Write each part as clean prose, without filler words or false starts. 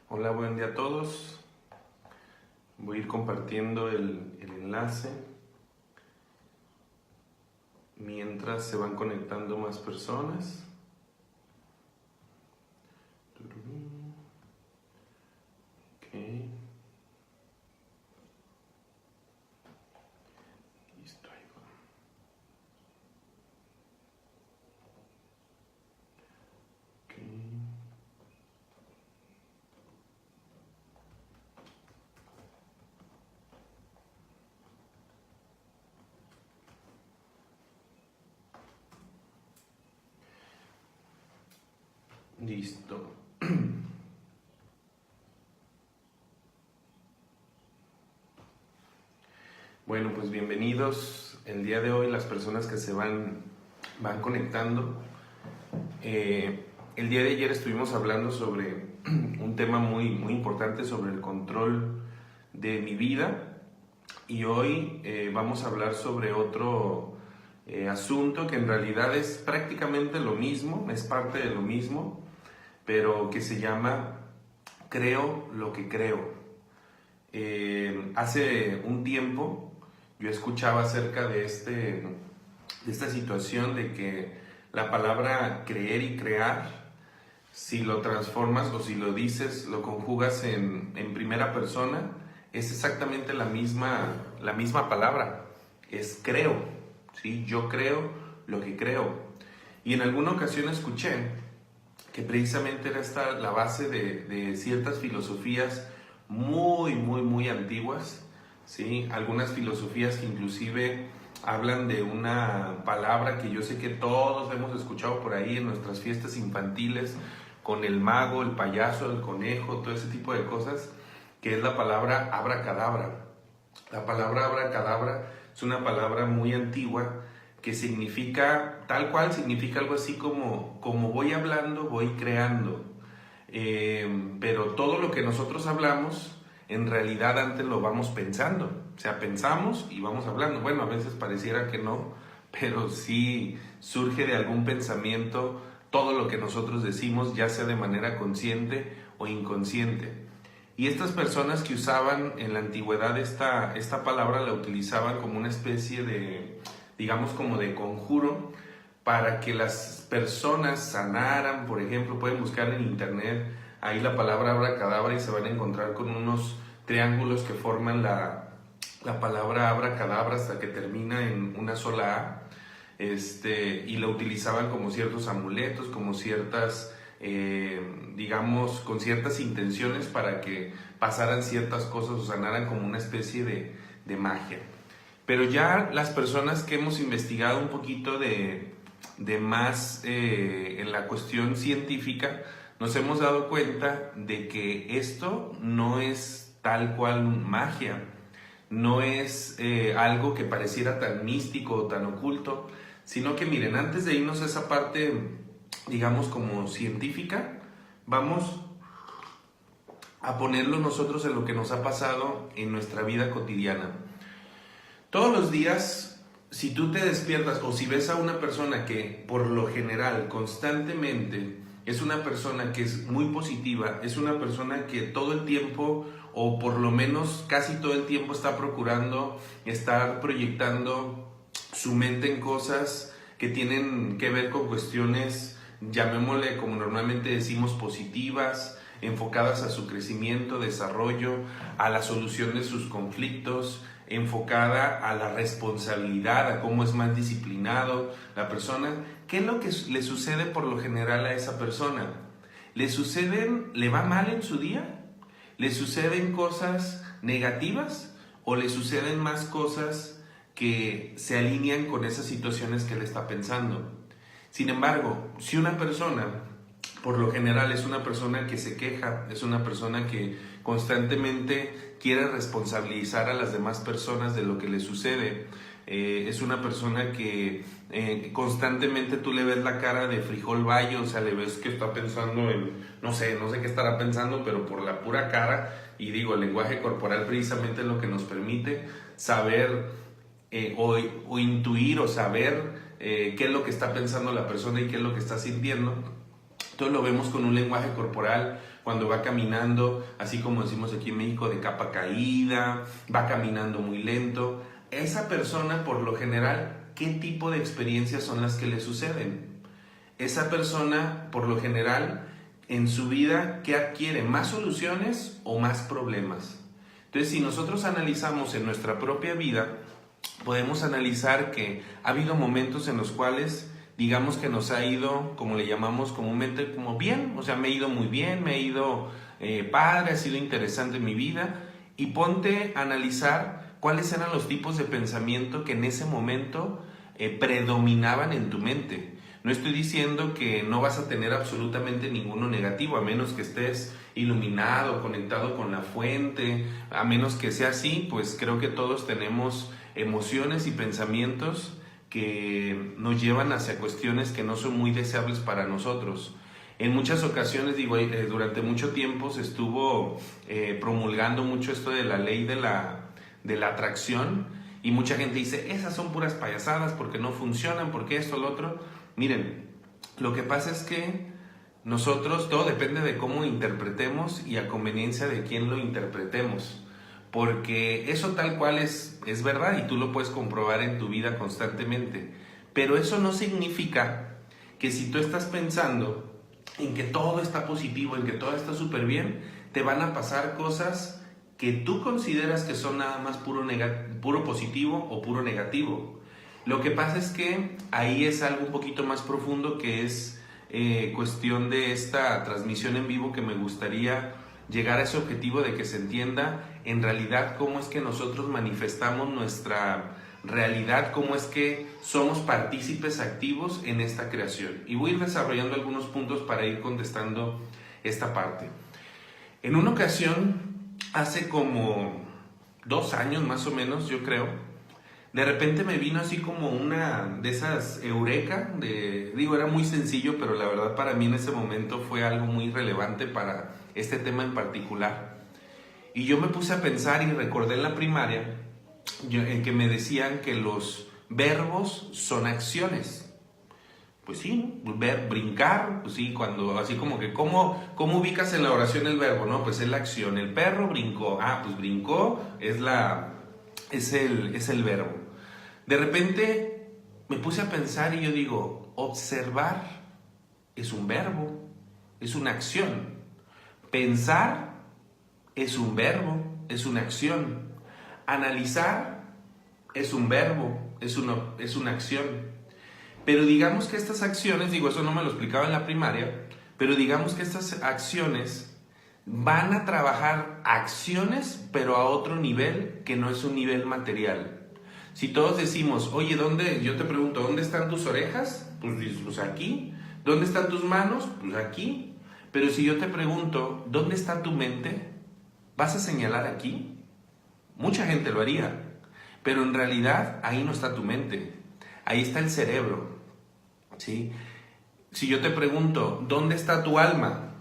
Hola, buen día a todos. Voy a ir compartiendo el enlace mientras se van conectando más personas. Ok, listo, ahí va. Ok. Listo. Bueno, pues bienvenidos. El día de hoy las personas que se van conectando. El día de ayer estuvimos hablando sobre un tema muy importante sobre el control de mi vida y hoy vamos a hablar sobre otro asunto que en realidad es prácticamente lo mismo, es parte de lo mismo, pero que se llama Creo lo que creo. Hace un tiempo yo escuchaba acerca de esta situación de que la palabra creer y crear, si lo transformas o si lo dices, lo conjugas en primera persona, es exactamente la misma palabra, es creo, ¿sí? Yo creo lo que creo. Y en alguna ocasión escuché que precisamente era esta la base de ciertas filosofías muy antiguas, ¿sí? Algunas filosofías que inclusive hablan de una palabra que yo sé que todos hemos escuchado por ahí en nuestras fiestas infantiles, con el mago, el payaso, el conejo, todo ese tipo de cosas, que es la palabra abracadabra. La palabra abracadabra es una palabra muy antigua que significa, tal cual, significa algo así como voy hablando, voy creando. Pero todo lo que nosotros hablamos, en realidad antes lo vamos pensando. O sea, pensamos y vamos hablando. Bueno, a veces pareciera que no, pero sí surge de algún pensamiento todo lo que nosotros decimos, ya sea de manera consciente o inconsciente. Y estas personas que usaban en la antigüedad esta palabra la utilizaban como una especie de, digamos, como de conjuro para que las personas sanaran. Por ejemplo, pueden buscar en internet ahí la palabra abracadabra y se van a encontrar con unos triángulos que forman la palabra abracadabra hasta que termina en una sola A. Y la utilizaban como ciertos amuletos, como ciertas, digamos, con ciertas intenciones para que pasaran ciertas cosas o sanaran como una especie de magia. Pero ya las personas que hemos investigado un poquito de más en la cuestión científica, nos hemos dado cuenta de que esto no es tal cual magia, no es algo que pareciera tan místico o tan oculto, sino que miren, antes de irnos a esa parte, digamos, como científica, vamos a ponerlo nosotros en lo que nos ha pasado en nuestra vida cotidiana. Todos los días, si tú te despiertas o si ves a una persona que por lo general, constantemente, es una persona que es muy positiva, es una persona que todo el tiempo, o por lo menos casi todo el tiempo, está procurando estar proyectando su mente en cosas que tienen que ver con cuestiones, llamémosle como normalmente decimos, positivas, enfocadas a su crecimiento, desarrollo, a la solución de sus conflictos, enfocada a la responsabilidad, a cómo es más disciplinado la persona. ¿Qué es lo que le sucede por lo general a esa persona? ¿Le va mal en su día? ¿Le suceden cosas negativas o le suceden más cosas que se alinean con esas situaciones que él está pensando? Sin embargo, si una persona, por lo general, es una persona que se queja, es una persona que constantemente quiere responsabilizar a las demás personas de lo que le sucede, es una persona que constantemente tú le ves la cara de frijol bayo, o sea, le ves que está pensando en, no sé qué estará pensando, pero por la pura cara, y digo, el lenguaje corporal precisamente es lo que nos permite saber o intuir o saber qué es lo que está pensando la persona y qué es lo que está sintiendo. Entonces lo vemos con un lenguaje corporal, cuando va caminando, así como decimos aquí en México, de capa caída, va caminando muy lento. Esa persona, por lo general, ¿qué tipo de experiencias son las que le suceden? Esa persona, por lo general, en su vida, ¿qué adquiere? ¿Más soluciones o más problemas? Entonces, si nosotros analizamos en nuestra propia vida, podemos analizar que ha habido momentos en los cuales, digamos que nos ha ido, como le llamamos comúnmente, como bien, o sea, me he ido muy bien, me he ido padre, ha sido interesante en mi vida, y ponte a analizar cuáles eran los tipos de pensamiento que en ese momento predominaban en tu mente. No estoy diciendo que no vas a tener absolutamente ninguno negativo, a menos que estés iluminado, conectado con la fuente, a menos que sea así, pues creo que todos tenemos emociones y pensamientos que nos llevan hacia cuestiones que no son muy deseables para nosotros. En muchas ocasiones, durante mucho tiempo se estuvo promulgando mucho esto de la ley de la atracción, y mucha gente dice, esas son puras payasadas porque no funcionan, porque esto, lo otro. Miren, lo que pasa es que nosotros, todo depende de cómo interpretemos y a conveniencia de quién lo interpretemos. Porque eso tal cual es verdad y tú lo puedes comprobar en tu vida constantemente. Pero eso no significa que si tú estás pensando en que todo está positivo, en que todo está súper bien, te van a pasar cosas que tú consideras que son nada más puro positivo o puro negativo. Lo que pasa es que ahí es algo un poquito más profundo, que es cuestión de esta transmisión en vivo, que me gustaría llegar a ese objetivo de que se entienda en realidad cómo es que nosotros manifestamos nuestra realidad, cómo es que somos partícipes activos en esta creación. Y voy a ir desarrollando algunos puntos para ir contestando esta parte. En una ocasión, hace como 2 años más o menos, yo creo, de repente me vino así como una de esas eureka, era muy sencillo, pero la verdad para mí en ese momento fue algo muy relevante para este tema en particular. Y yo me puse a pensar y recordé en la primaria en que me decían que los verbos son acciones. Pues sí, brincar, pues sí, cuando así como que, ¿cómo ubicas en la oración el verbo? No, pues es la acción. El perro brincó, pues brincó es el verbo. De repente me puse a pensar y yo digo, observar es un verbo, es una acción. Pensar es un verbo, es una acción. Analizar es un verbo, es una acción. Pero digamos que estas acciones, eso no me lo explicaba en la primaria, pero digamos que estas acciones van a trabajar acciones, pero a otro nivel que no es un nivel material. Si todos decimos, oye, yo te pregunto, ¿dónde están tus orejas? Pues aquí. ¿Dónde están tus manos? Pues aquí. Pero si yo te pregunto, ¿dónde está tu mente? ¿Vas a señalar aquí? Mucha gente lo haría, pero en realidad ahí no está tu mente, ahí está el cerebro, ¿sí? Si yo te pregunto, ¿dónde está tu alma?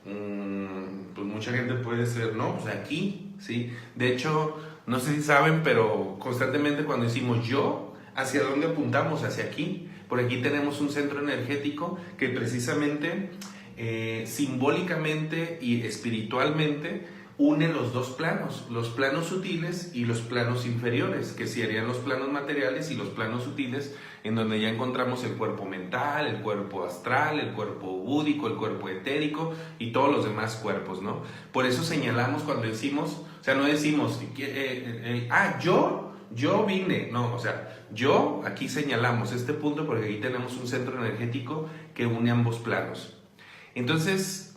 Pues mucha gente puede decir, no, pues aquí, ¿sí? De hecho, no sé si saben, pero constantemente cuando decimos yo, ¿hacia dónde apuntamos? Hacia aquí. Por aquí tenemos un centro energético que precisamente, simbólicamente y espiritualmente, une los dos planos, los planos sutiles y los planos inferiores, que serían los planos materiales y los planos sutiles, en donde ya encontramos el cuerpo mental, el cuerpo astral, el cuerpo búdico, el cuerpo etérico y todos los demás cuerpos, ¿no? Por eso señalamos cuando decimos, o sea, no decimos, yo vine, no, o sea, aquí señalamos este punto porque aquí tenemos un centro energético que une ambos planos. Entonces,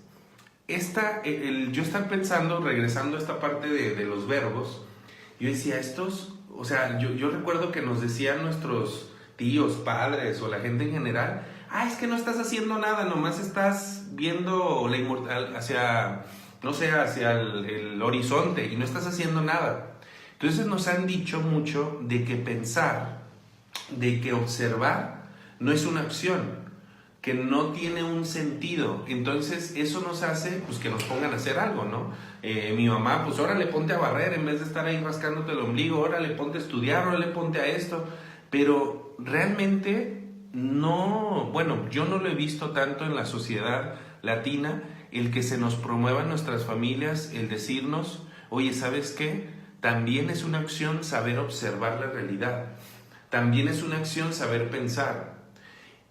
yo estar pensando, regresando a esta parte de los verbos, yo decía, yo recuerdo que nos decían nuestros tíos, padres o la gente en general, es que no estás haciendo nada, nomás estás viendo hacia el horizonte y no estás haciendo nada. Entonces nos han dicho mucho de que pensar, de que observar no es una acción, que no tiene un sentido. Entonces eso nos hace pues que nos pongan a hacer algo, ¿no? Mi mamá, pues órale, ponte a barrer en vez de estar ahí rascándote el ombligo, órale, ponte a estudiar, órale, ponte a esto. Pero realmente no, yo no lo he visto tanto en la sociedad latina, el que se nos promueva en nuestras familias, el decirnos, oye, ¿sabes qué? También es una acción saber observar la realidad. También es una acción saber pensar.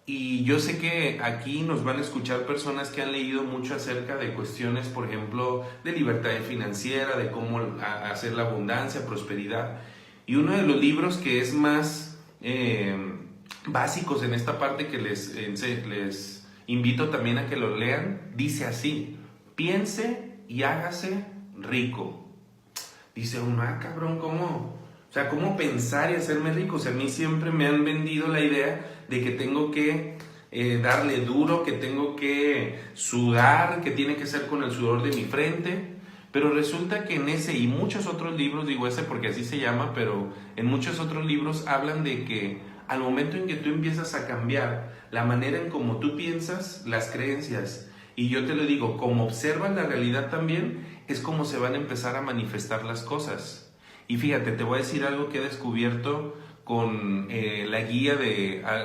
Y yo sé que aquí nos van a escuchar personas que han leído mucho acerca de cuestiones, por ejemplo, de libertad financiera, de cómo hacer la abundancia, prosperidad. Y uno de los libros que es más básicos en esta parte que les invito también a que lo lean, dice así: piense y hágase rico. Dice uno, cabrón, ¿cómo? O sea, ¿cómo pensar y hacerme rico? O sea, a mí siempre me han vendido la idea de que tengo que darle duro, que tengo que sudar, que tiene que ser con el sudor de mi frente. Pero resulta que en ese y muchos otros libros, digo ese porque así se llama, pero en muchos otros libros hablan de que al momento en que tú empiezas a cambiar la manera en cómo tú piensas, las creencias, y yo te lo digo, como observas la realidad también, es como se van a empezar a manifestar las cosas. Y fíjate, te voy a decir algo que he descubierto con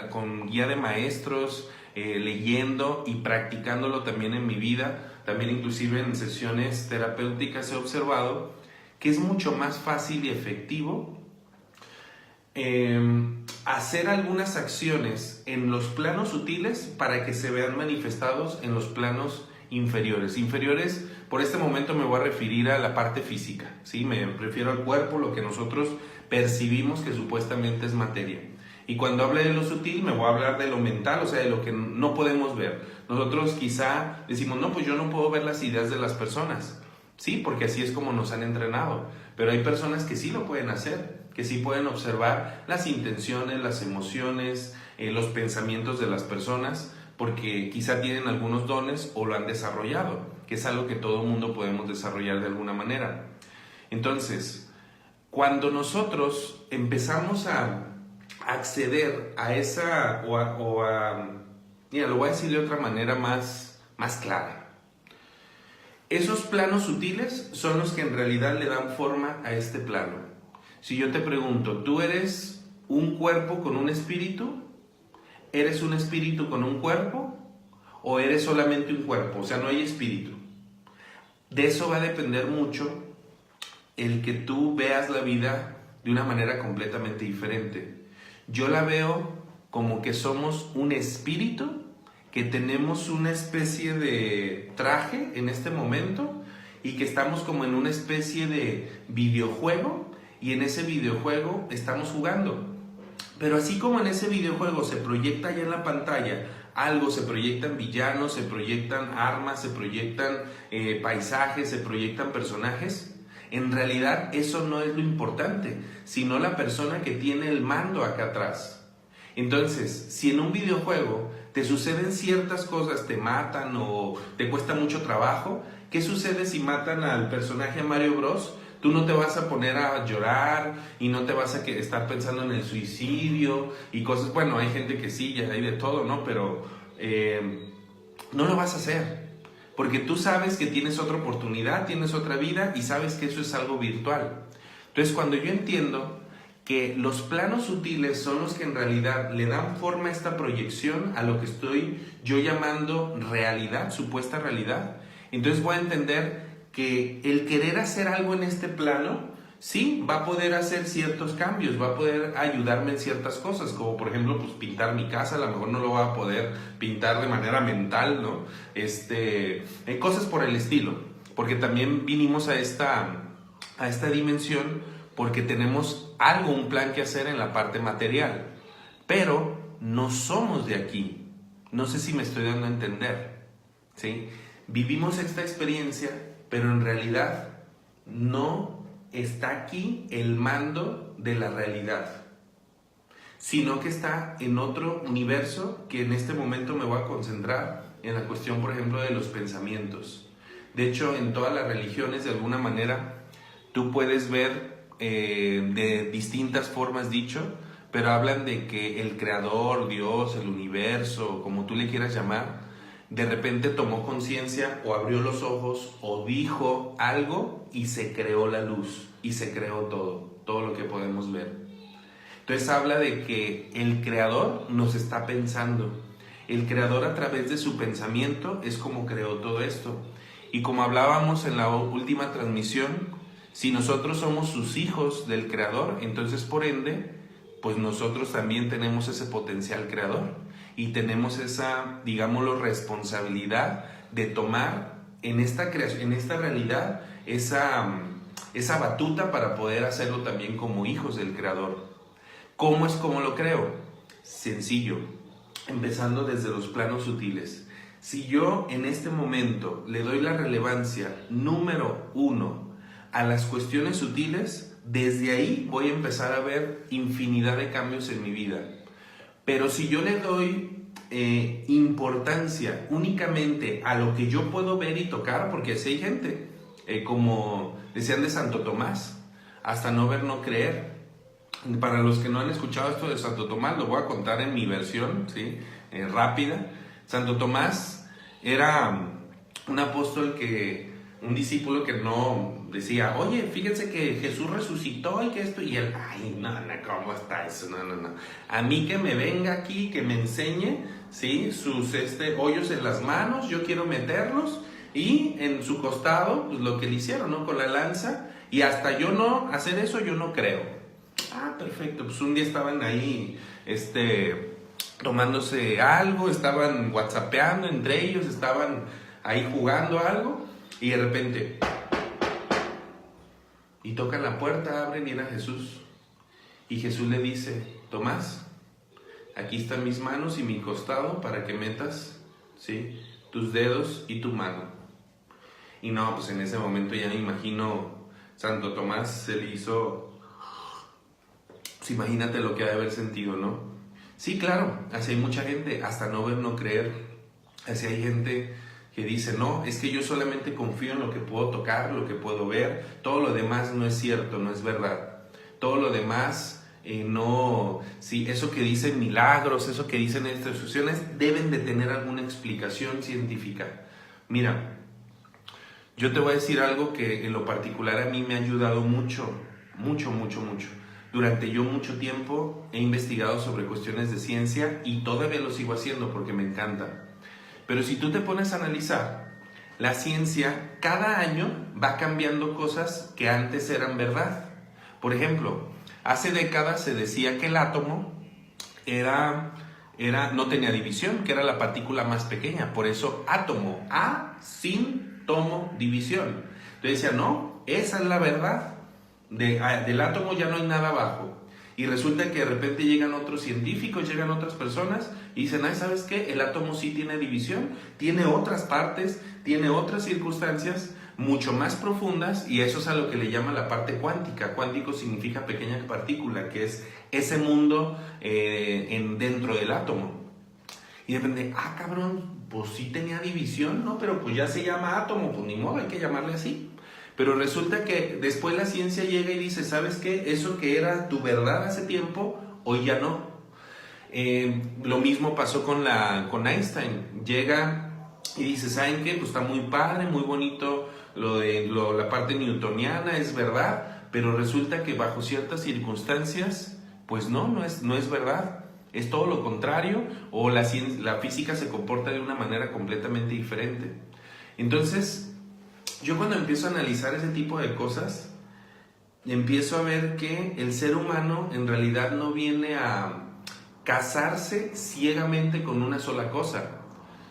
con guía de maestros, leyendo y practicándolo también en mi vida, también inclusive en sesiones terapéuticas he observado que es mucho más fácil y efectivo hacer algunas acciones en los planos sutiles para que se vean manifestados en los planos inferiores. Inferiores, por este momento me voy a referir a la parte física, ¿sí? Me refiero al cuerpo, lo que nosotros percibimos que supuestamente es materia. Y cuando hable de lo sutil, me voy a hablar de lo mental, o sea, de lo que no podemos ver. Nosotros quizá decimos, no, pues yo no puedo ver las ideas de las personas, ¿sí? Porque así es como nos han entrenado. Pero hay personas que sí lo pueden hacer, que sí pueden observar las intenciones, las emociones, los pensamientos de las personas, porque quizá tienen algunos dones o lo han desarrollado, que es algo que todo mundo podemos desarrollar de alguna manera. Entonces, cuando nosotros empezamos a acceder a esa, mira, lo voy a decir de otra manera más clara. Esos planos sutiles son los que en realidad le dan forma a este plano. Si yo te pregunto, ¿tú eres un cuerpo con un espíritu? ¿Eres un espíritu con un cuerpo? ¿O eres solamente un cuerpo? O sea, no hay espíritu. De eso va a depender mucho el que tú veas la vida de una manera completamente diferente. Yo la veo como que somos un espíritu, que tenemos una especie de traje en este momento y que estamos como en una especie de videojuego y en ese videojuego estamos jugando. Pero así como en ese videojuego se proyecta ya en la pantalla algo, se proyectan villanos, se proyectan armas, se proyectan paisajes, se proyectan personajes, en realidad eso no es lo importante, sino la persona que tiene el mando acá atrás. Entonces, si en un videojuego te suceden ciertas cosas, te matan o te cuesta mucho trabajo, ¿qué sucede si matan al personaje Mario Bros? Tú no te vas a poner a llorar y no te vas a estar pensando en el suicidio y cosas. Bueno, hay gente que sí, ya hay de todo, ¿no? Pero no lo vas a hacer. Porque tú sabes que tienes otra oportunidad, tienes otra vida y sabes que eso es algo virtual. Entonces, cuando yo entiendo que los planos sutiles son los que en realidad le dan forma a esta proyección, a lo que estoy yo llamando realidad, supuesta realidad, entonces voy a entender que el querer hacer algo en este plano, sí, va a poder hacer ciertos cambios, va a poder ayudarme en ciertas cosas, como por ejemplo, pues pintar mi casa, a lo mejor no lo va a poder pintar de manera mental, ¿no? Cosas por el estilo, porque también vinimos a esta dimensión porque tenemos algo, un plan que hacer en la parte material, pero no somos de aquí. No sé si me estoy dando a entender, ¿sí? Vivimos esta experiencia, pero en realidad no está aquí el mando de la realidad, sino que está en otro universo que en este momento me voy a concentrar en la cuestión, por ejemplo, de los pensamientos. De hecho, en todas las religiones, de alguna manera, tú puedes ver de distintas formas dicho, pero hablan de que el creador, Dios, el universo, como tú le quieras llamar, de repente tomó conciencia o abrió los ojos o dijo algo y se creó la luz y se creó todo lo que podemos ver. Entonces habla de que el creador nos está pensando. el creador a través de su pensamiento es como creó todo esto. Y como hablábamos en la última transmisión, si nosotros somos sus hijos del creador, entonces por ende, pues nosotros también tenemos ese potencial creador y tenemos esa, digámoslo, responsabilidad de tomar en esta creación, en esta realidad, esa batuta para poder hacerlo también como hijos del creador. ¿Cómo es como lo creo? Sencillo, empezando desde los planos sutiles. Si yo en este momento le doy la relevancia número 1 a las cuestiones sutiles, desde ahí voy a empezar a ver infinidad de cambios en mi vida. Pero si yo le doy importancia únicamente a lo que yo puedo ver y tocar, porque así hay gente, como decían de Santo Tomás, hasta no ver, no creer. Para los que no han escuchado esto de Santo Tomás, lo voy a contar en mi versión, ¿sí? Rápida. Santo Tomás era un apóstol un discípulo que no decía, oye, fíjense que Jesús resucitó y que esto, y él, ay, no, ¿cómo está eso? No. A mí que me venga aquí, que me enseñe, ¿sí? Sus hoyos en las manos, yo quiero meterlos, y en su costado, pues lo que le hicieron, ¿no? Con la lanza, y hasta yo no hacer eso, yo no creo. Ah, perfecto, pues un día estaban ahí, tomándose algo, estaban whatsappeando entre ellos, estaban ahí jugando algo, y de repente, y tocan la puerta, abren y era Jesús. Y Jesús le dice, Tomás, aquí están mis manos y mi costado para que metas, ¿sí?, tus dedos y tu mano. Y no, pues en ese momento ya me imagino, Santo Tomás se le hizo, pues imagínate lo que ha de haber sentido, ¿no? Sí, claro, así hay mucha gente, hasta no ver, no creer. Así hay gente que dice, no, es que yo solamente confío en lo que puedo tocar, lo que puedo ver, todo lo demás no es cierto, no es verdad. Todo lo demás, no, sí, eso que dicen milagros, eso que dicen estas instituciones, deben de tener alguna explicación científica. Mira, yo te voy a decir algo que en lo particular a mí me ha ayudado mucho. Durante yo mucho tiempo he investigado sobre cuestiones de ciencia y todavía lo sigo haciendo porque me encanta. Pero si tú te pones a analizar, la ciencia cada año va cambiando cosas que antes eran verdad. Por ejemplo, hace décadas se decía que el átomo no tenía división, que era la partícula más pequeña. Por eso átomo, A sin tomo, división. Entonces decía, no, esa es la verdad. Del átomo ya no hay nada abajo. Y resulta que de repente llegan otros científicos, llegan otras personas y dicen, ay, ¿sabes qué? El átomo sí tiene división, tiene otras partes, tiene otras circunstancias mucho más profundas, y eso es a lo que le llaman la parte cuántica. Cuántico significa pequeña partícula, que es ese mundo dentro del átomo. Y de repente, ah, cabrón, pues sí tenía división, ¿no? Pero pues ya se llama átomo, pues ni modo, hay que llamarle así. Pero resulta que después la ciencia llega y dice, ¿sabes qué? Eso que era tu verdad hace tiempo, hoy ya no. Lo mismo pasó con Einstein. Llega y dice, ¿saben qué? Pues está muy padre, muy bonito la parte newtoniana, es verdad, pero resulta que bajo ciertas circunstancias, pues no es verdad. Es todo lo contrario, o la física se comporta de una manera completamente diferente. Entonces, yo cuando empiezo a analizar ese tipo de cosas, empiezo a ver que el ser humano en realidad no viene a casarse ciegamente con una sola cosa.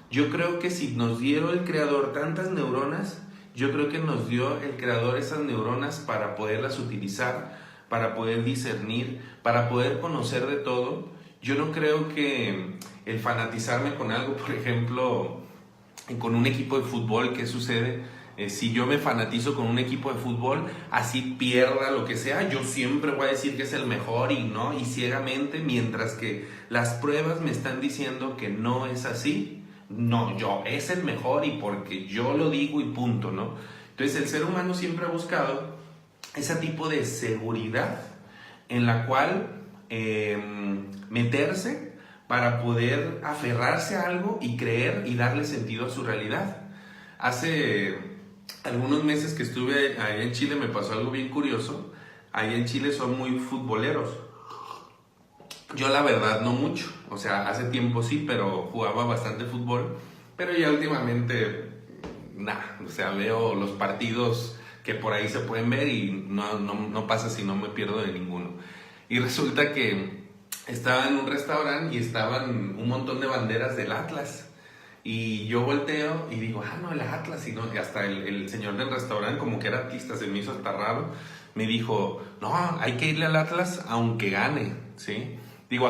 Yo creo que si nos dio el creador tantas neuronas, yo creo que nos dio el creador esas neuronas para poderlas utilizar, para poder discernir, para poder conocer de todo. Yo no creo que el fanatizarme con algo, por ejemplo, con un equipo de fútbol, ¿qué sucede? Si yo me fanatizo con un equipo de fútbol, así pierda lo que sea, yo siempre voy a decir que es el mejor y ciegamente, mientras que las pruebas me están diciendo que no es así. No, es el mejor y porque yo lo digo y punto, ¿no? Entonces el ser humano siempre ha buscado ese tipo de seguridad en la cual meterse para poder aferrarse a algo y creer y darle sentido a su realidad. Hace algunos meses que estuve allá en Chile me pasó algo bien curioso. Allá en Chile son muy futboleros. Yo la verdad no mucho, o sea, hace tiempo sí, pero jugaba bastante fútbol, pero ya últimamente, nada, o sea, veo los partidos que por ahí se pueden ver y no pasa si no me pierdo de ninguno. Y resulta que estaba en un restaurante y estaban un montón de banderas del Atlas. Y yo volteo y digo, no, el Atlas, y, no, y hasta el señor del restaurante, como que era artista, se me hizo hasta raro, me dijo, no, hay que irle al Atlas aunque gane, ¿sí? Digo,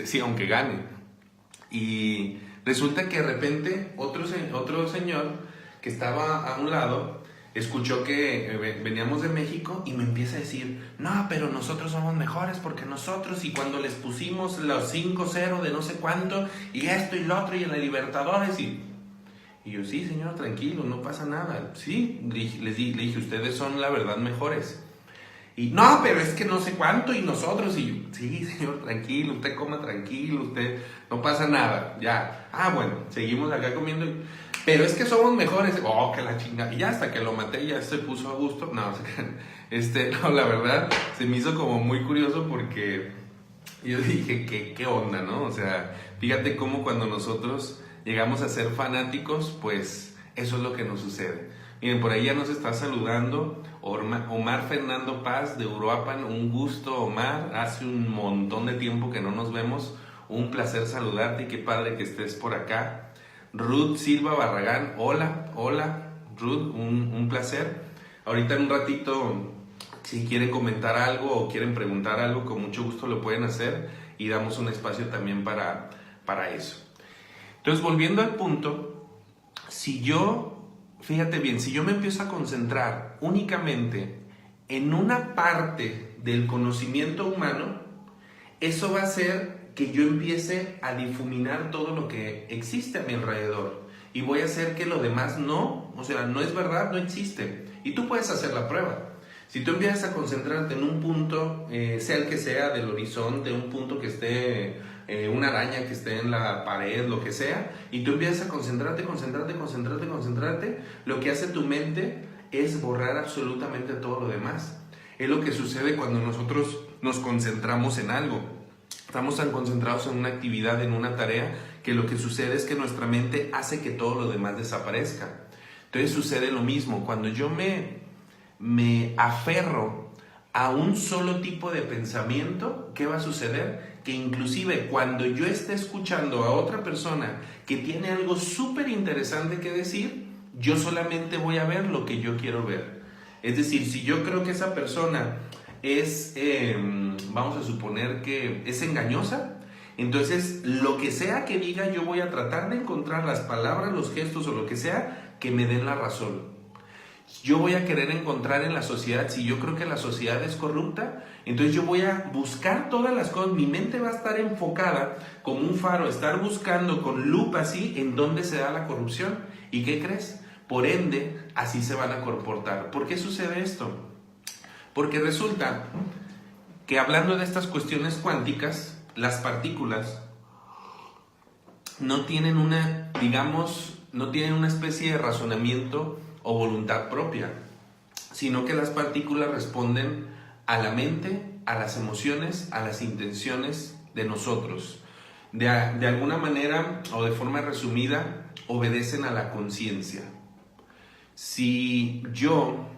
sí, aunque gane. Y resulta que de repente otro señor que estaba a un lado escuchó que veníamos de México y me empieza a decir, no, pero nosotros somos mejores porque nosotros, y cuando les pusimos los 5-0 de no sé cuánto, y esto y lo otro, y en la Libertadores, y yo, sí, señor, tranquilo, no pasa nada. Sí, le dije, ustedes son la verdad mejores. Y no, pero es que no sé cuánto, y nosotros, y yo, sí, señor, tranquilo, usted coma tranquilo, usted, no pasa nada, ya. Bueno, seguimos acá comiendo, pero es que somos mejores. Oh, que la chinga. Y ya hasta que lo maté, ya se puso a gusto. No, no, la verdad, se me hizo como muy curioso porque yo dije, ¿qué onda, no? O sea, fíjate cómo cuando nosotros llegamos a ser fanáticos, pues eso es lo que nos sucede. Miren, por ahí ya nos está saludando Omar Fernando Paz de Uruapan. Un gusto, Omar. Hace un montón de tiempo que no nos vemos. Un placer saludarte y qué padre que estés por acá. Ruth Silva Barragán, hola Ruth, un placer. Ahorita en un ratito, si quieren comentar algo o quieren preguntar algo, con mucho gusto lo pueden hacer y damos un espacio también para eso. Entonces, volviendo al punto, fíjate bien, si yo me empiezo a concentrar únicamente en una parte del conocimiento humano, eso va a hacer que yo empiece a difuminar todo lo que existe a mi alrededor y voy a hacer que lo demás no es verdad, no existe. Y tú puedes hacer la prueba. Si tú empiezas a concentrarte en un punto, sea el que sea del horizonte, un punto que esté, una araña que esté en la pared, lo que sea, y tú empiezas a concentrarte, lo que hace tu mente es borrar absolutamente todo lo demás. Es lo que sucede cuando nosotros nos concentramos en algo. Estamos tan concentrados en una actividad, en una tarea, que lo que sucede es que nuestra mente hace que todo lo demás desaparezca. Entonces sucede lo mismo. Cuando yo me aferro a un solo tipo de pensamiento, ¿qué va a suceder? Que inclusive cuando yo esté escuchando a otra persona que tiene algo súper interesante que decir, yo solamente voy a ver lo que yo quiero ver. Es decir, si yo creo que esa persona vamos a suponer que es engañosa, entonces lo que sea que diga, yo voy a tratar de encontrar las palabras, los gestos o lo que sea que me den la razón. Yo voy a querer encontrar en la sociedad, si yo creo que la sociedad es corrupta, entonces yo voy a buscar todas las cosas, mi mente va a estar enfocada como un faro, estar buscando con lupa así en dónde se da la corrupción. ¿Y qué crees? Por ende, así se van a comportar. ¿Por qué sucede esto? Porque resulta que hablando de estas cuestiones cuánticas, las partículas no tienen una especie de razonamiento o voluntad propia, sino que las partículas responden a la mente, a las emociones, a las intenciones de nosotros. De alguna manera o de forma resumida, obedecen a la conciencia. Si yo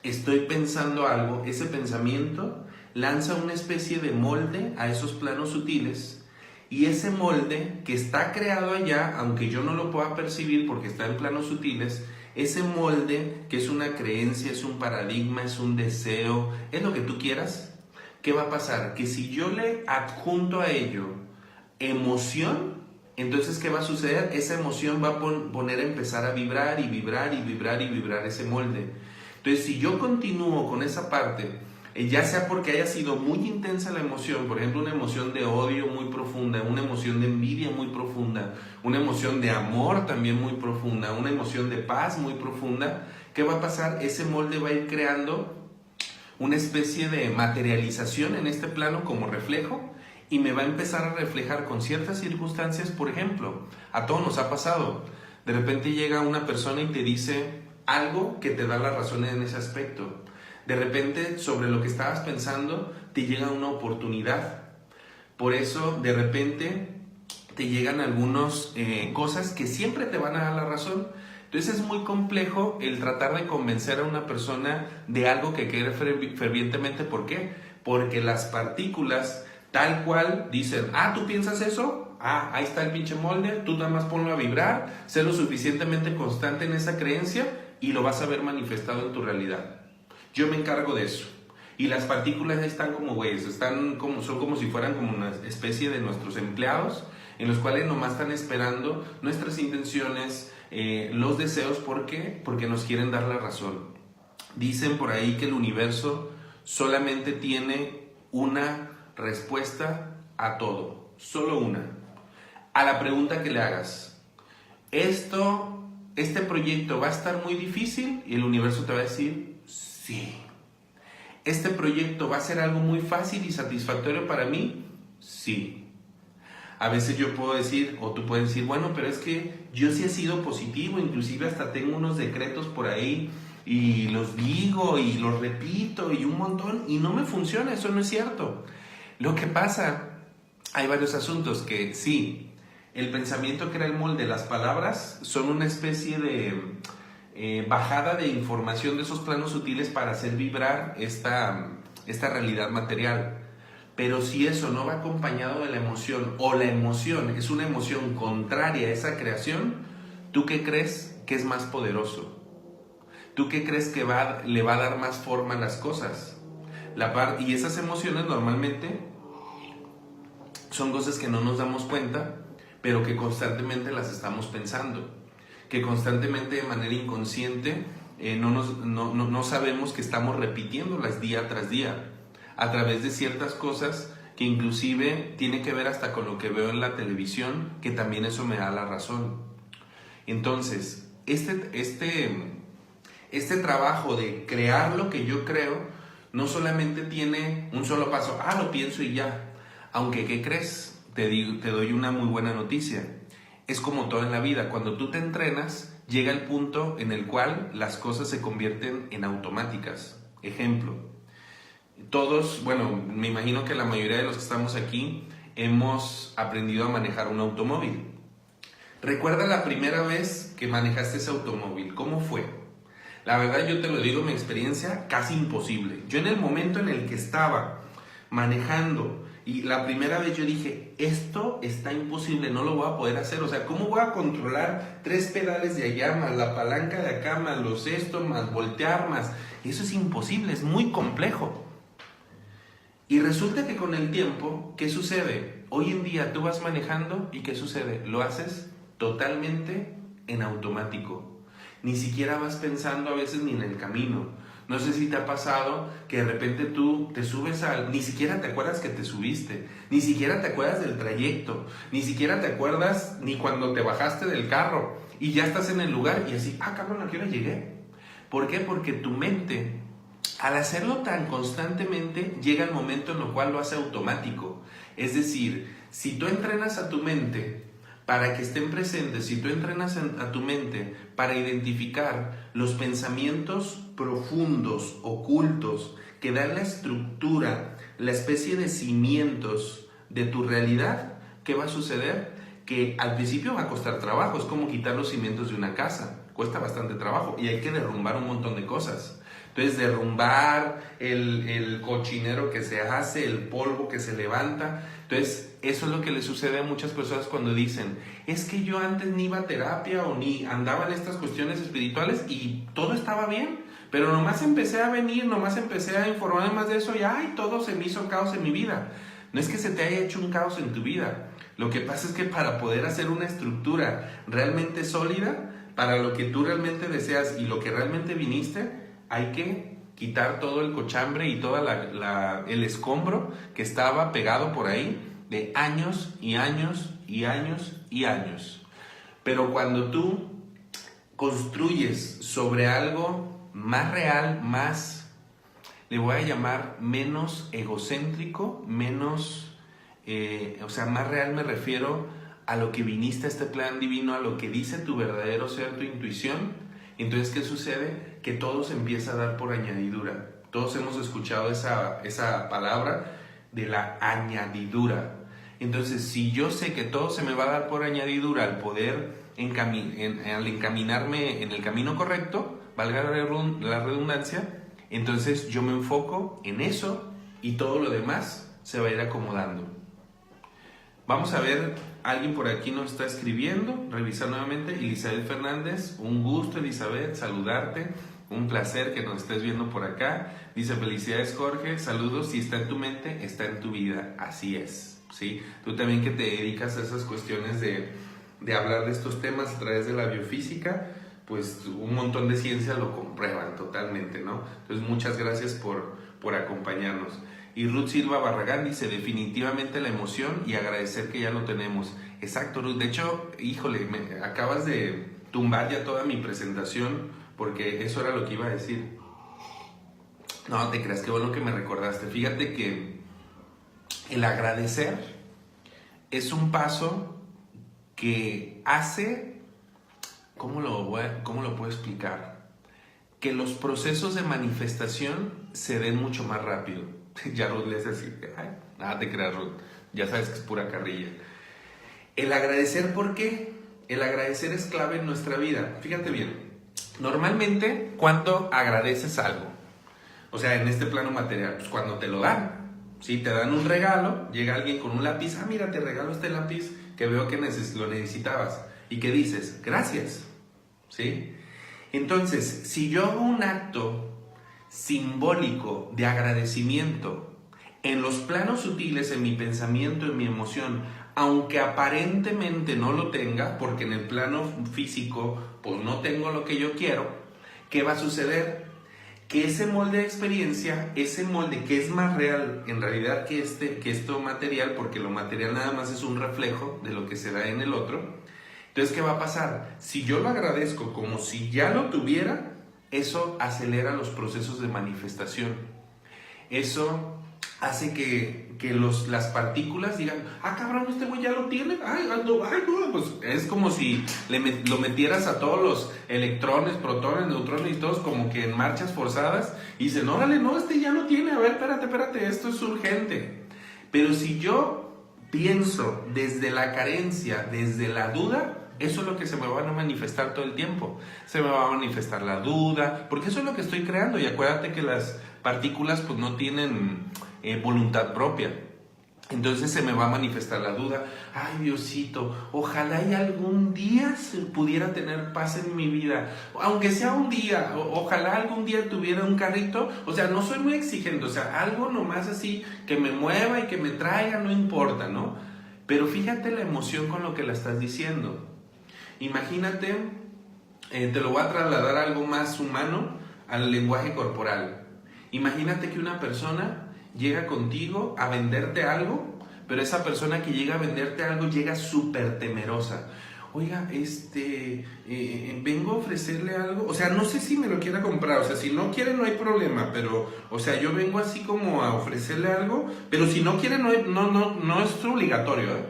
estoy pensando algo, ese pensamiento lanza una especie de molde a esos planos sutiles, y ese molde que está creado allá, aunque yo no lo pueda percibir porque está en planos sutiles, ese molde que es una creencia, es un paradigma, es un deseo, es lo que tú quieras, ¿qué va a pasar? Que si yo le adjunto a ello emoción, entonces ¿qué va a suceder? Esa emoción va a poner a empezar a vibrar y vibrar y vibrar y vibrar ese molde. Entonces, si yo continúo con esa parte, ya sea porque haya sido muy intensa la emoción, por ejemplo, una emoción de odio muy profunda, una emoción de envidia muy profunda, una emoción de amor también muy profunda, una emoción de paz muy profunda, ¿qué va a pasar? Ese molde va a ir creando una especie de materialización en este plano como reflejo, y me va a empezar a reflejar con ciertas circunstancias. Por ejemplo, a todos nos ha pasado, de repente llega una persona y te dice algo que te da la razón en ese aspecto. De repente, sobre lo que estabas pensando, te llega una oportunidad. Por eso, de repente, te llegan algunas cosas que siempre te van a dar la razón. Entonces es muy complejo el tratar de convencer a una persona de algo que quiere fervientemente. ¿Por qué? Porque las partículas tal cual dicen, ¿tú piensas eso? Ahí está el pinche molde, tú nada más ponlo a vibrar, sé lo suficientemente constante en esa creencia y lo vas a ver manifestado en tu realidad. Yo me encargo de eso. Y las partículas están como güeyes, son como si fueran como una especie de nuestros empleados, en los cuales nomás están esperando nuestras intenciones, los deseos. ¿Por qué? Porque nos quieren dar la razón. Dicen por ahí que el universo solamente tiene una respuesta a todo, solo una. A la pregunta que le hagas, este proyecto va a estar muy difícil, y el universo te va a decir, sí. ¿Este proyecto va a ser algo muy fácil y satisfactorio para mí? Sí. A veces yo puedo decir, o tú puedes decir, bueno, pero es que yo sí he sido positivo, inclusive hasta tengo unos decretos por ahí y los digo y los repito y un montón y no me funciona, eso no es cierto. Lo que pasa, hay varios asuntos que sí, el pensamiento crea el molde, las palabras son una especie de bajada de información de esos planos sutiles para hacer vibrar esta realidad material. Pero si eso no va acompañado de la emoción, o la emoción es una emoción contraria a esa creación, ¿tú qué crees que es más poderoso? ¿Tú qué crees que le va a dar más forma a las cosas? Y esas emociones normalmente son cosas que no nos damos cuenta, pero que constantemente las estamos pensando, que constantemente de manera inconsciente no sabemos que estamos repitiéndolas día tras día, a través de ciertas cosas que inclusive tiene que ver hasta con lo que veo en la televisión, que también eso me da la razón. Entonces, este trabajo de crear lo que yo creo, no solamente tiene un solo paso, lo pienso y ya. Aunque, ¿qué crees? Te doy una muy buena noticia. Es como todo en la vida, cuando tú te entrenas, llega el punto en el cual las cosas se convierten en automáticas. Ejemplo, todos, me imagino que la mayoría de los que estamos aquí hemos aprendido a manejar un automóvil. ¿Recuerda la primera vez que manejaste ese automóvil? ¿Cómo fue? La verdad, yo te lo digo, mi experiencia casi imposible. Yo en el momento en el que estaba manejando y la primera vez yo dije, esto está imposible, no lo voy a poder hacer. O sea, ¿cómo voy a controlar 3 pedales de allá, más la palanca de acá, más los más voltear, más? Eso es imposible, es muy complejo. Y resulta que con el tiempo, ¿qué sucede? Hoy en día tú vas manejando y ¿qué sucede? Lo haces totalmente en automático. Ni siquiera vas pensando a veces ni en el camino. No sé si te ha pasado que de repente tú te subes ni siquiera te acuerdas que te subiste, ni siquiera te acuerdas del trayecto, ni siquiera te acuerdas ni cuando te bajaste del carro y ya estás en el lugar y así, cabrón, ¿a qué hora llegué? ¿Por qué? Porque tu mente, al hacerlo tan constantemente, llega el momento en el cual lo hace automático. Es decir, si tú entrenas a tu mente para que estén presentes, si tú entrenas a tu mente para identificar los pensamientos profundos, ocultos, que dan la estructura, la especie de cimientos de tu realidad, ¿qué va a suceder? Que al principio va a costar trabajo, es como quitar los cimientos de una casa, cuesta bastante trabajo y hay que derrumbar un montón de cosas. Entonces, derrumbar el cochinero que se hace, el polvo que se levanta. Entonces, eso es lo que le sucede a muchas personas cuando dicen, es que yo antes ni iba a terapia o ni andaba en estas cuestiones espirituales y todo estaba bien, pero nomás empecé a venir, nomás empecé a informarme más de eso y todo se me hizo caos en mi vida. No es que se te haya hecho un caos en tu vida. Lo que pasa es que para poder hacer una estructura realmente sólida, para lo que tú realmente deseas y lo que realmente viniste, hay que quitar todo el cochambre y todo el escombro que estaba pegado por ahí de años y años y años y años. Pero cuando tú construyes sobre algo más real, más, le voy a llamar menos egocéntrico, menos, más real, me refiero a lo que viniste a este plan divino, a lo que dice tu verdadero ser, tu intuición. Entonces, ¿qué sucede? Que todo se empieza a dar por añadidura. Todos hemos escuchado esa palabra de la añadidura. Entonces, si yo sé que todo se me va a dar por añadidura al poder al encaminarme en el camino correcto, valga la redundancia, entonces yo me enfoco en eso y todo lo demás se va a ir acomodando. Vamos a ver, alguien por aquí nos está escribiendo, revisar nuevamente. Elizabeth Fernández, un gusto, Elizabeth, saludarte. Un placer que nos estés viendo por acá. Dice, felicidades, Jorge, saludos. Si está en tu mente, está en tu vida. Así es, ¿sí? Tú también que te dedicas a esas cuestiones de hablar de estos temas a través de la biofísica, pues un montón de ciencias lo comprueban totalmente, ¿no? Entonces, muchas gracias por acompañarnos. Y Ruth Silva Barragán dice, definitivamente la emoción y agradecer que ya lo tenemos. Exacto, Ruth. De hecho, híjole, me acabas de tumbar ya toda mi presentación, porque eso era lo que iba a decir. No te creas, qué bueno que me recordaste. Fíjate que el agradecer es un paso que hace, ¿cómo lo puedo explicar? Que los procesos de manifestación se den mucho más rápido. Ya Ruth le hace así, ay, nada te creas, Ruth, ya sabes que es pura carrilla. El agradecer, ¿por qué? El agradecer es clave en nuestra vida. Fíjate bien, normalmente cuando agradeces algo, o sea, en este plano material, pues cuando te lo dan, ¿sí? Te dan un regalo, llega alguien con un lápiz, mira, te regalo este lápiz que veo que lo necesitabas, y que dices, gracias, ¿sí? Entonces, si yo hago un acto simbólico de agradecimiento en los planos sutiles, en mi pensamiento, en mi emoción, aunque aparentemente no lo tenga, porque en el plano físico pues no tengo lo que yo quiero, ¿qué va a suceder? Que ese molde de experiencia, ese molde que es más real en realidad que esto material, porque lo material nada más es un reflejo de lo que se da en el otro. Entonces, ¿qué va a pasar? Si yo lo agradezco como si ya lo tuviera, eso acelera los procesos de manifestación. Eso hace que las partículas digan, cabrón, este güey ya lo tiene, no, pues es como si lo metieras a todos los electrones, protones, neutrones y todos como que en marchas forzadas, y dicen, órale, no, este ya lo tiene, a ver, espérate, esto es urgente. Pero si yo pienso desde la carencia, desde la duda, eso es lo que se me va a manifestar todo el tiempo. Se me va a manifestar la duda, porque eso es lo que estoy creando. Y acuérdate que las partículas pues no tienen voluntad propia. Entonces se me va a manifestar la duda. Ay, Diosito, ojalá y algún día se pudiera tener paz en mi vida. Aunque sea un día, ojalá algún día tuviera un carrito. O sea, no soy muy exigente, o sea, algo nomás así que me mueva y que me traiga, no importa, ¿no? Pero fíjate la emoción con lo que la estás diciendo. Imagínate, te lo voy a trasladar a algo más humano, al lenguaje corporal. Imagínate que una persona llega contigo a venderte algo, pero esa persona que llega a venderte algo llega súper temerosa. Oiga, vengo a ofrecerle algo, o sea, no sé si me lo quiera comprar, o sea, si no quiere no hay problema, pero, o sea, yo vengo así como a ofrecerle algo, pero si no quiere no es obligatorio, ¿eh?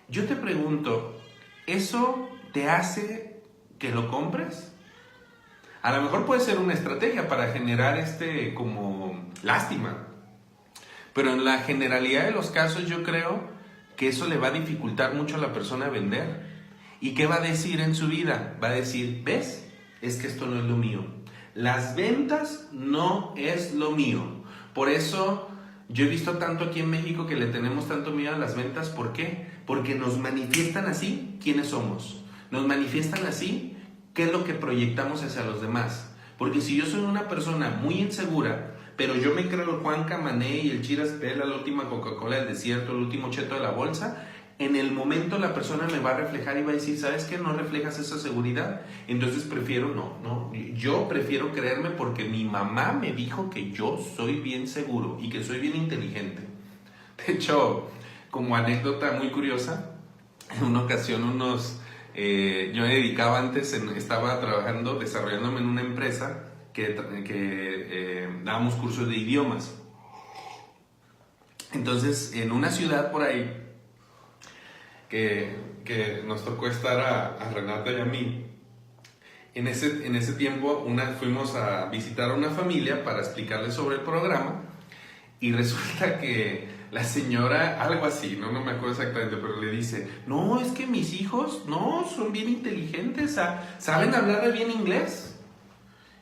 Yo te pregunto, ¿eso te hace que lo compres? A lo mejor puede ser una estrategia para generar como lástima, pero en la generalidad de los casos yo creo que eso le va a dificultar mucho a la persona a vender. ¿Y qué va a decir en su vida? Va a decir, ¿ves? Es que esto no es lo mío. Las ventas no es lo mío. Por eso yo he visto tanto aquí en México que le tenemos tanto miedo a las ventas. ¿Por qué? Porque nos manifiestan así quiénes somos. Nos manifiestan así qué es lo que proyectamos hacia los demás. Porque si yo soy una persona muy insegura, pero yo me creo el Juan Camané y el Chiras Pela, la última Coca-Cola del desierto, el último cheto de la bolsa, en el momento la persona me va a reflejar y va a decir, ¿sabes qué? No reflejas esa seguridad. Entonces yo prefiero creerme porque mi mamá me dijo que yo soy bien seguro y que soy bien inteligente. De hecho, como anécdota muy curiosa, en una ocasión yo me dedicaba antes, estaba trabajando, desarrollándome en una empresa que dábamos cursos de idiomas. Entonces, en una ciudad por ahí, que nos tocó estar a Renata y a mí, en ese tiempo fuimos a visitar a una familia para explicarles sobre el programa, y resulta que la señora, algo así, no me acuerdo exactamente, pero le dice, no, es que mis hijos, no, son bien inteligentes, saben hablar bien inglés.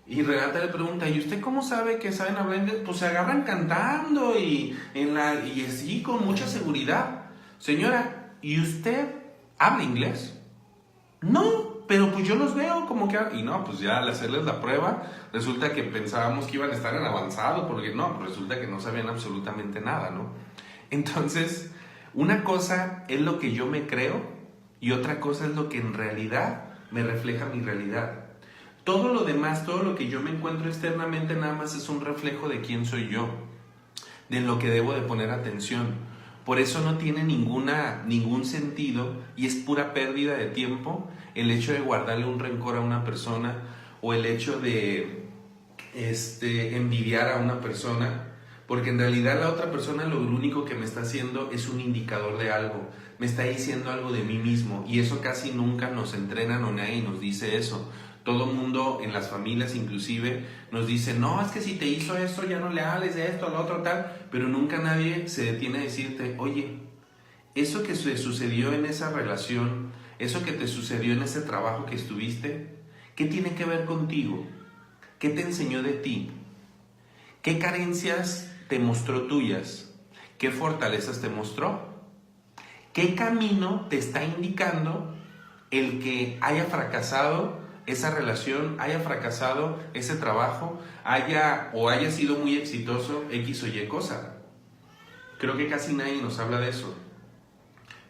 Y Renata le pregunta, ¿y usted cómo sabe que saben hablar inglés? Pues se agarran cantando y así con mucha seguridad. Señora, ¿y usted habla inglés? No, pero pues yo los veo como que... Y no, pues ya al hacerles la prueba, resulta que pensábamos que iban a estar en avanzado, porque no, pues resulta que no sabían absolutamente nada, ¿no? Entonces, una cosa es lo que yo me creo y otra cosa es lo que en realidad me refleja mi realidad. Todo lo demás, todo lo que yo me encuentro externamente nada más es un reflejo de quién soy yo, de lo que debo de poner atención. Por eso no tiene ningún sentido y es pura pérdida de tiempo el hecho de guardarle un rencor a una persona o el hecho de envidiar a una persona, porque en realidad la otra persona lo único que me está haciendo es un indicador de algo, me está diciendo algo de mí mismo y eso casi nunca nos entrenan o nadie nos dice eso. Todo el mundo en las familias inclusive nos dice, no, es que si te hizo esto ya no le hables de esto, lo otro, tal, pero nunca nadie se detiene a decirte, oye, eso que se sucedió en esa relación, eso que te sucedió en ese trabajo que estuviste, ¿qué tiene que ver contigo? ¿Qué te enseñó de ti? ¿Qué carencias te mostró tuyas? ¿Qué fortalezas te mostró? ¿Qué camino te está indicando el que haya fracasado esa relación, haya fracasado ese trabajo, haya sido muy exitoso X o Y cosa? Creo que casi nadie nos habla de eso.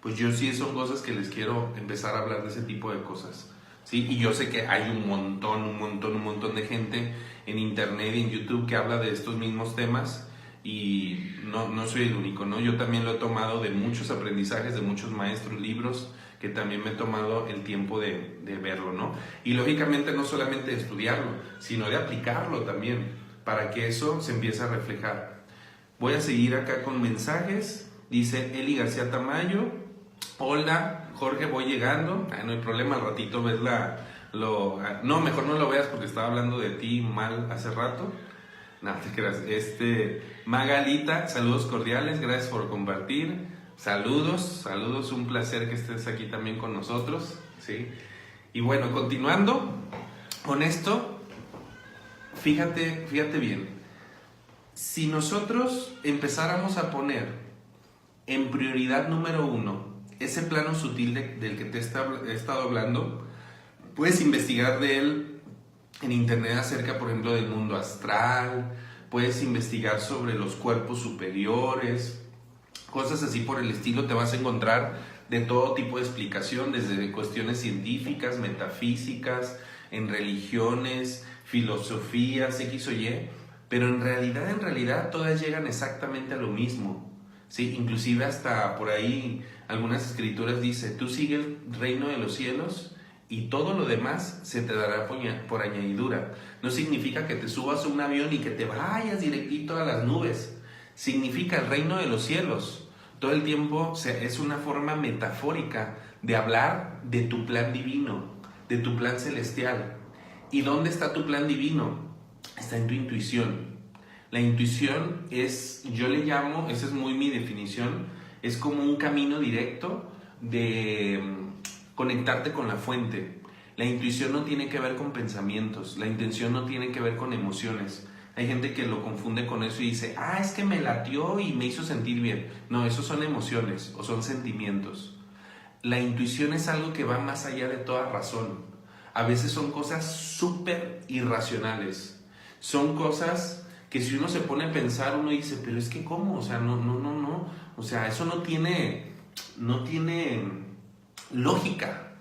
Pues yo sí son cosas que les quiero empezar a hablar de ese tipo de cosas, ¿sí? Y yo sé que hay un montón de gente en internet y en YouTube que habla de estos mismos temas y no soy el único, ¿no? Yo también lo he tomado de muchos aprendizajes, de muchos maestros, libros, que también me he tomado el tiempo de verlo, ¿no? Y lógicamente no solamente de estudiarlo, sino de aplicarlo también, para que eso se empiece a reflejar. Voy a seguir acá con mensajes. Dice Eli García Tamayo, hola, Jorge, voy llegando. No hay problema, al ratito ves no, mejor no lo veas porque estaba hablando de ti mal hace rato. No, te creas. Magalita, saludos cordiales, gracias por compartir. Saludos, un placer que estés aquí también con nosotros, ¿sí? Y bueno, continuando con esto, fíjate bien, si nosotros empezáramos a poner en prioridad número 1 ese plano sutil del que te he estado hablando, puedes investigar de él en internet acerca, por ejemplo, del mundo astral, puedes investigar sobre los cuerpos superiores, cosas así por el estilo. Te vas a encontrar de todo tipo de explicación, desde cuestiones científicas, metafísicas, en religiones, filosofías, X o Y, pero en realidad todas llegan exactamente a lo mismo, ¿sí? Inclusive hasta por ahí algunas escrituras dice, tú sigue el reino de los cielos y todo lo demás se te dará por añadidura. No significa que te subas a un avión y que te vayas directito a las nubes, significa el reino de los cielos. Todo el tiempo es una forma metafórica de hablar de tu plan divino, de tu plan celestial. ¿Y dónde está tu plan divino? Está en tu intuición. La intuición es, yo le llamo, esa es muy mi definición, es como un camino directo de conectarte con la fuente. La intuición no tiene que ver con pensamientos, la intención no tiene que ver con emociones. Hay gente que lo confunde con eso y dice, es que me latió y me hizo sentir bien. No, esos son emociones o son sentimientos. La intuición es algo que va más allá de toda razón. A veces son cosas súper irracionales. Son cosas que si uno se pone a pensar, uno dice, pero es que ¿cómo? O sea, no. O sea, eso no tiene lógica.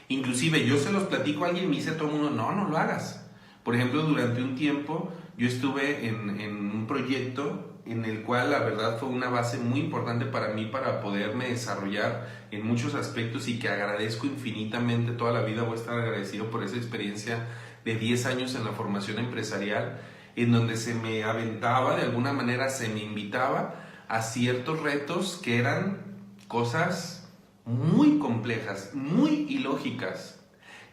Inclusive yo se los platico a alguien y me dice todo el mundo, no lo hagas. Por ejemplo, durante un tiempo yo estuve en un proyecto en el cual la verdad fue una base muy importante para mí para poderme desarrollar en muchos aspectos y que agradezco infinitamente. Toda la vida voy a estar agradecido por esa experiencia de 10 años en la formación empresarial, en donde se me aventaba, de alguna manera se me invitaba a ciertos retos que eran cosas muy complejas, muy ilógicas,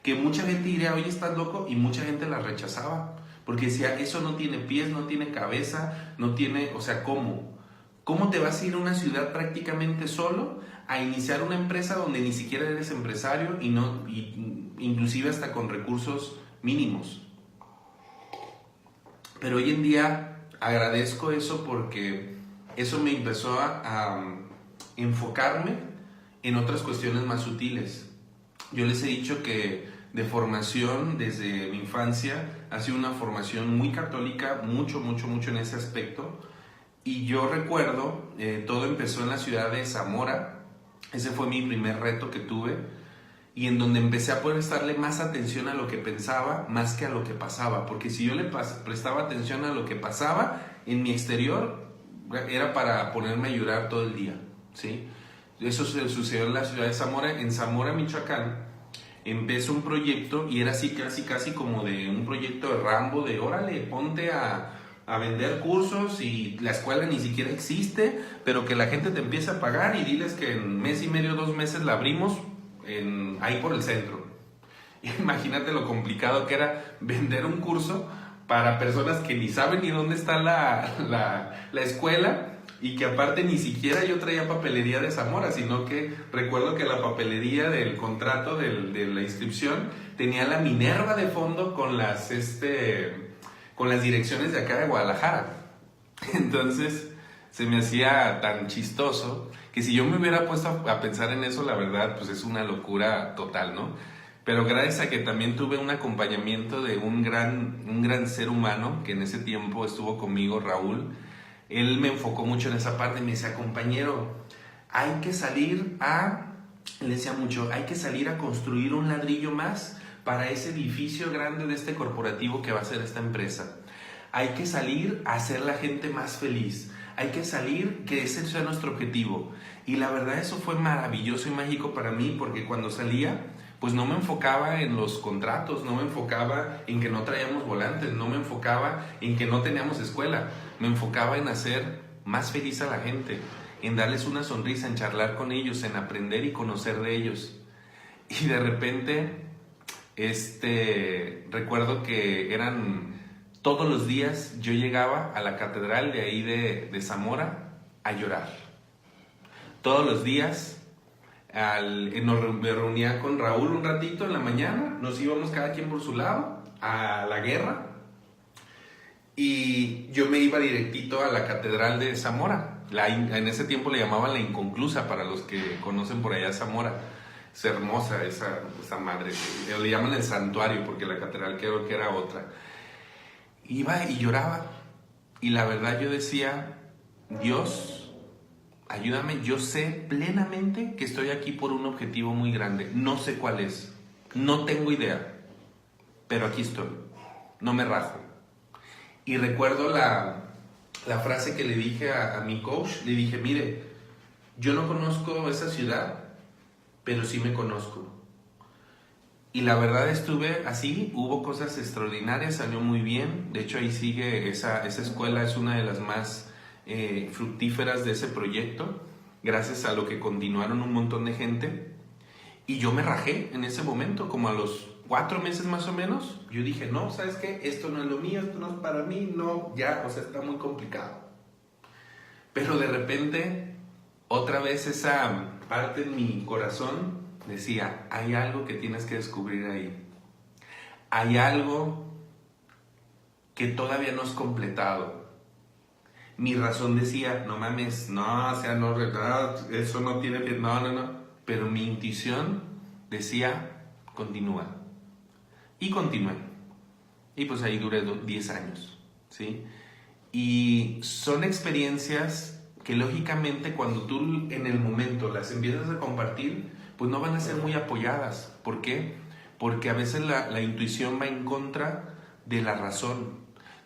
que mucha gente diría, oye, estás loco, y mucha gente las rechazaba, porque decía, eso no tiene pies, no tiene cabeza, no tiene, o sea, ¿cómo ¿Cómo te vas a ir a una ciudad prácticamente solo a iniciar una empresa donde ni siquiera eres empresario y inclusive hasta con recursos mínimos? Pero hoy en día agradezco eso porque eso me empezó a enfocarme en otras cuestiones más sutiles. Yo les he dicho que de formación desde mi infancia ha sido una formación muy católica, mucho en ese aspecto. Y yo recuerdo, todo empezó en la ciudad de Zamora. Ese fue mi primer reto que tuve y en donde empecé a poder prestarle más atención a lo que pensaba más que a lo que pasaba, porque si yo le prestaba atención a lo que pasaba en mi exterior, era para ponerme a llorar todo el día, ¿sí? Eso sucedió en la ciudad de Zamora. En Zamora, Michoacán, empezó un proyecto y era así casi como de un proyecto de Rambo, de órale, ponte a vender cursos y la escuela ni siquiera existe, pero que la gente te empiece a pagar y diles que en mes y medio, 2 meses la abrimos ahí por el centro. Imagínate lo complicado que era vender un curso para personas que ni saben ni dónde está la escuela y que aparte ni siquiera yo traía papelería de Zamora, sino que recuerdo que la papelería del contrato de la inscripción tenía la Minerva de fondo con las direcciones de acá de Guadalajara. Entonces se me hacía tan chistoso que si yo me hubiera puesto a pensar en eso, la verdad, pues es una locura total, ¿no? Pero gracias a que también tuve un acompañamiento de un gran ser humano que en ese tiempo estuvo conmigo, Raúl, él me enfocó mucho en esa parte y me decía, compañero, hay que salir le decía mucho, hay que salir a construir un ladrillo más para ese edificio grande de este corporativo que va a ser esta empresa. Hay que salir a hacer la gente más feliz. Hay que salir, que ese sea nuestro objetivo. Y la verdad eso fue maravilloso y mágico para mí porque cuando salía, pues no me enfocaba en los contratos, no me enfocaba en que no traíamos volantes, no me enfocaba en que no teníamos escuela. Me enfocaba en hacer más feliz a la gente, en darles una sonrisa, en charlar con ellos, en aprender y conocer de ellos. Y de repente, recuerdo que eran todos los días, yo llegaba a la catedral de ahí de Zamora a llorar. Todos los días me reunía con Raúl un ratito en la mañana, nos íbamos cada quien por su lado a la guerra y yo me iba directito a la catedral de Zamora. En ese tiempo le llamaban la Inconclusa, para los que conocen por allá Zamora. Es hermosa esa madre, le llaman el santuario porque la catedral creo que era otra. Iba y lloraba y la verdad yo decía, Dios, ayúdame, yo sé plenamente que estoy aquí por un objetivo muy grande, no sé cuál es, no tengo idea, pero aquí estoy, no me rajo. Y recuerdo la frase que le dije a mi coach, le dije, mire, yo no conozco esa ciudad, pero sí me conozco. Y la verdad estuve así, hubo cosas extraordinarias, salió muy bien. De hecho ahí sigue, esa escuela es una de las más fructíferas de ese proyecto, gracias a lo que continuaron un montón de gente. Y yo me rajé en ese momento, como a los 4 meses más o menos. Yo dije, no, ¿sabes qué? Esto no es lo mío, esto no es para mí, no, ya, o sea, está muy complicado. Pero de repente, otra vez esa parte en mi corazón decía, hay algo que tienes que descubrir ahí. Hay algo que todavía no es completado. Mi razón decía, no mames, no, o sea, no, eso no tiene que, no. Pero mi intuición decía, continúa. Y continué. Y pues ahí duré 10 años, ¿sí? Y son experiencias que lógicamente cuando tú en el momento las empiezas a compartir, pues no van a ser muy apoyadas. ¿Por qué? Porque a veces la intuición va en contra de la razón.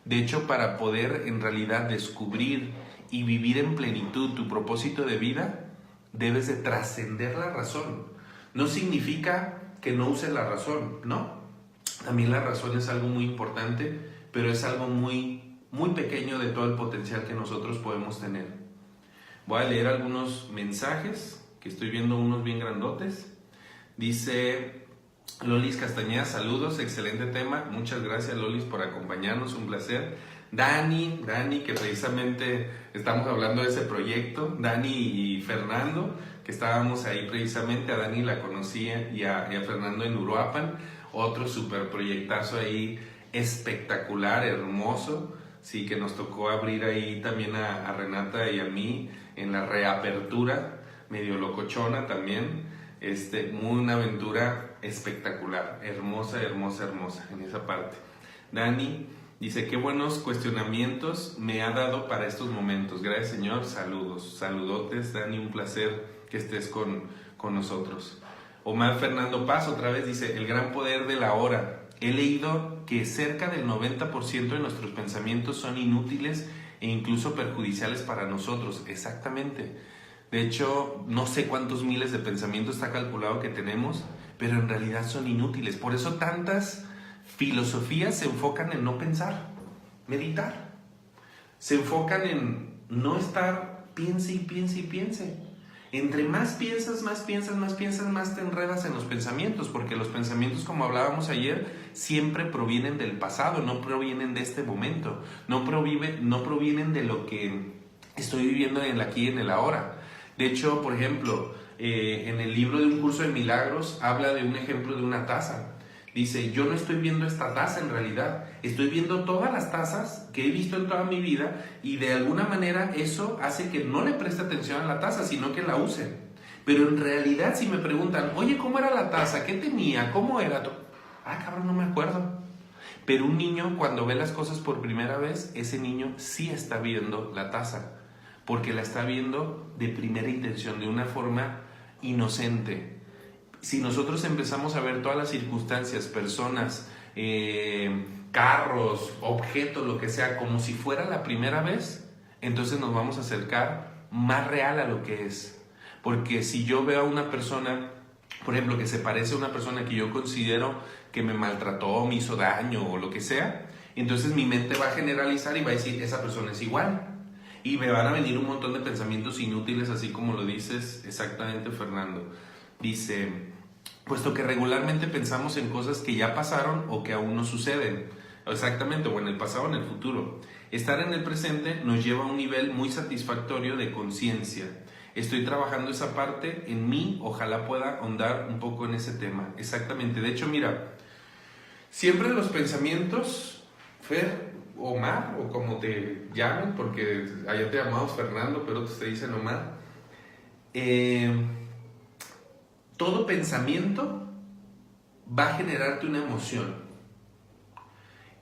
De hecho, para poder en realidad descubrir y vivir en plenitud tu propósito de vida, debes de trascender la razón. No significa que no uses la razón, ¿no? También la razón es algo muy importante, pero es algo muy pequeño de todo el potencial que nosotros podemos tener. Voy a leer algunos mensajes, que estoy viendo unos bien grandotes. Dice Lolis Castañeda, saludos, excelente tema. Muchas gracias, Lolis, por acompañarnos, un placer. Dani, que precisamente estamos hablando de ese proyecto, Dani y Fernando, que estábamos ahí precisamente, a Dani la conocía y a Fernando en Uruapan, otro super proyectazo ahí espectacular, hermoso, sí, que nos tocó abrir ahí también a Renata y a mí en la reapertura, medio locochona también, una aventura espectacular, hermosa en esa parte. Dani dice, qué buenos cuestionamientos me ha dado para estos momentos. Gracias, Señor. Saludos. Saludotes, Dani. Un placer que estés con nosotros. Omar Fernando Paz otra vez dice, el gran poder de la hora. He leído que cerca del 90% de nuestros pensamientos son inútiles e incluso perjudiciales para nosotros. Exactamente. De hecho, no sé cuántos miles de pensamientos está calculado que tenemos, pero en realidad son inútiles. Por eso tantas filosofías se enfocan en no pensar, meditar. Se enfocan en no estar, piense y piense y piense. Entre más piensas, más te enredas en los pensamientos, porque los pensamientos, como hablábamos ayer, siempre provienen del pasado, no provienen de este momento, no provienen de lo que estoy viviendo en el aquí y en el ahora. De hecho, por ejemplo, en el libro de Un Curso de Milagros habla de un ejemplo de una taza. Dice, yo no estoy viendo esta taza en realidad, estoy viendo todas las tazas que he visto en toda mi vida y de alguna manera eso hace que no le preste atención a la taza, sino que la use. Pero en realidad si me preguntan, oye, ¿cómo era la taza? ¿Qué tenía? ¿Cómo era? Cabrón, no me acuerdo. Pero un niño cuando ve las cosas por primera vez, ese niño sí está viendo la taza, porque la está viendo de primera intención, de una forma inocente. Si nosotros empezamos a ver todas las circunstancias, personas, carros, objetos, lo que sea, como si fuera la primera vez, entonces nos vamos a acercar más real a lo que es. Porque si yo veo a una persona, por ejemplo, que se parece a una persona que yo considero que me maltrató, me hizo daño o lo que sea, entonces mi mente va a generalizar y va a decir, esa persona es igual. Y me van a venir un montón de pensamientos inútiles, así como lo dices exactamente, Fernando. Dice, puesto que regularmente pensamos en cosas que ya pasaron o que aún no suceden, exactamente, o en el pasado o en el futuro. Estar en el presente nos lleva a un nivel muy satisfactorio de conciencia. Estoy trabajando esa parte en mí, ojalá pueda ahondar un poco en ese tema. Exactamente, de hecho, mira, siempre los pensamientos, Fer, Omar, o como te llamen, porque allá te llamamos Fernando, pero te dicen Omar, todo pensamiento va a generarte una emoción.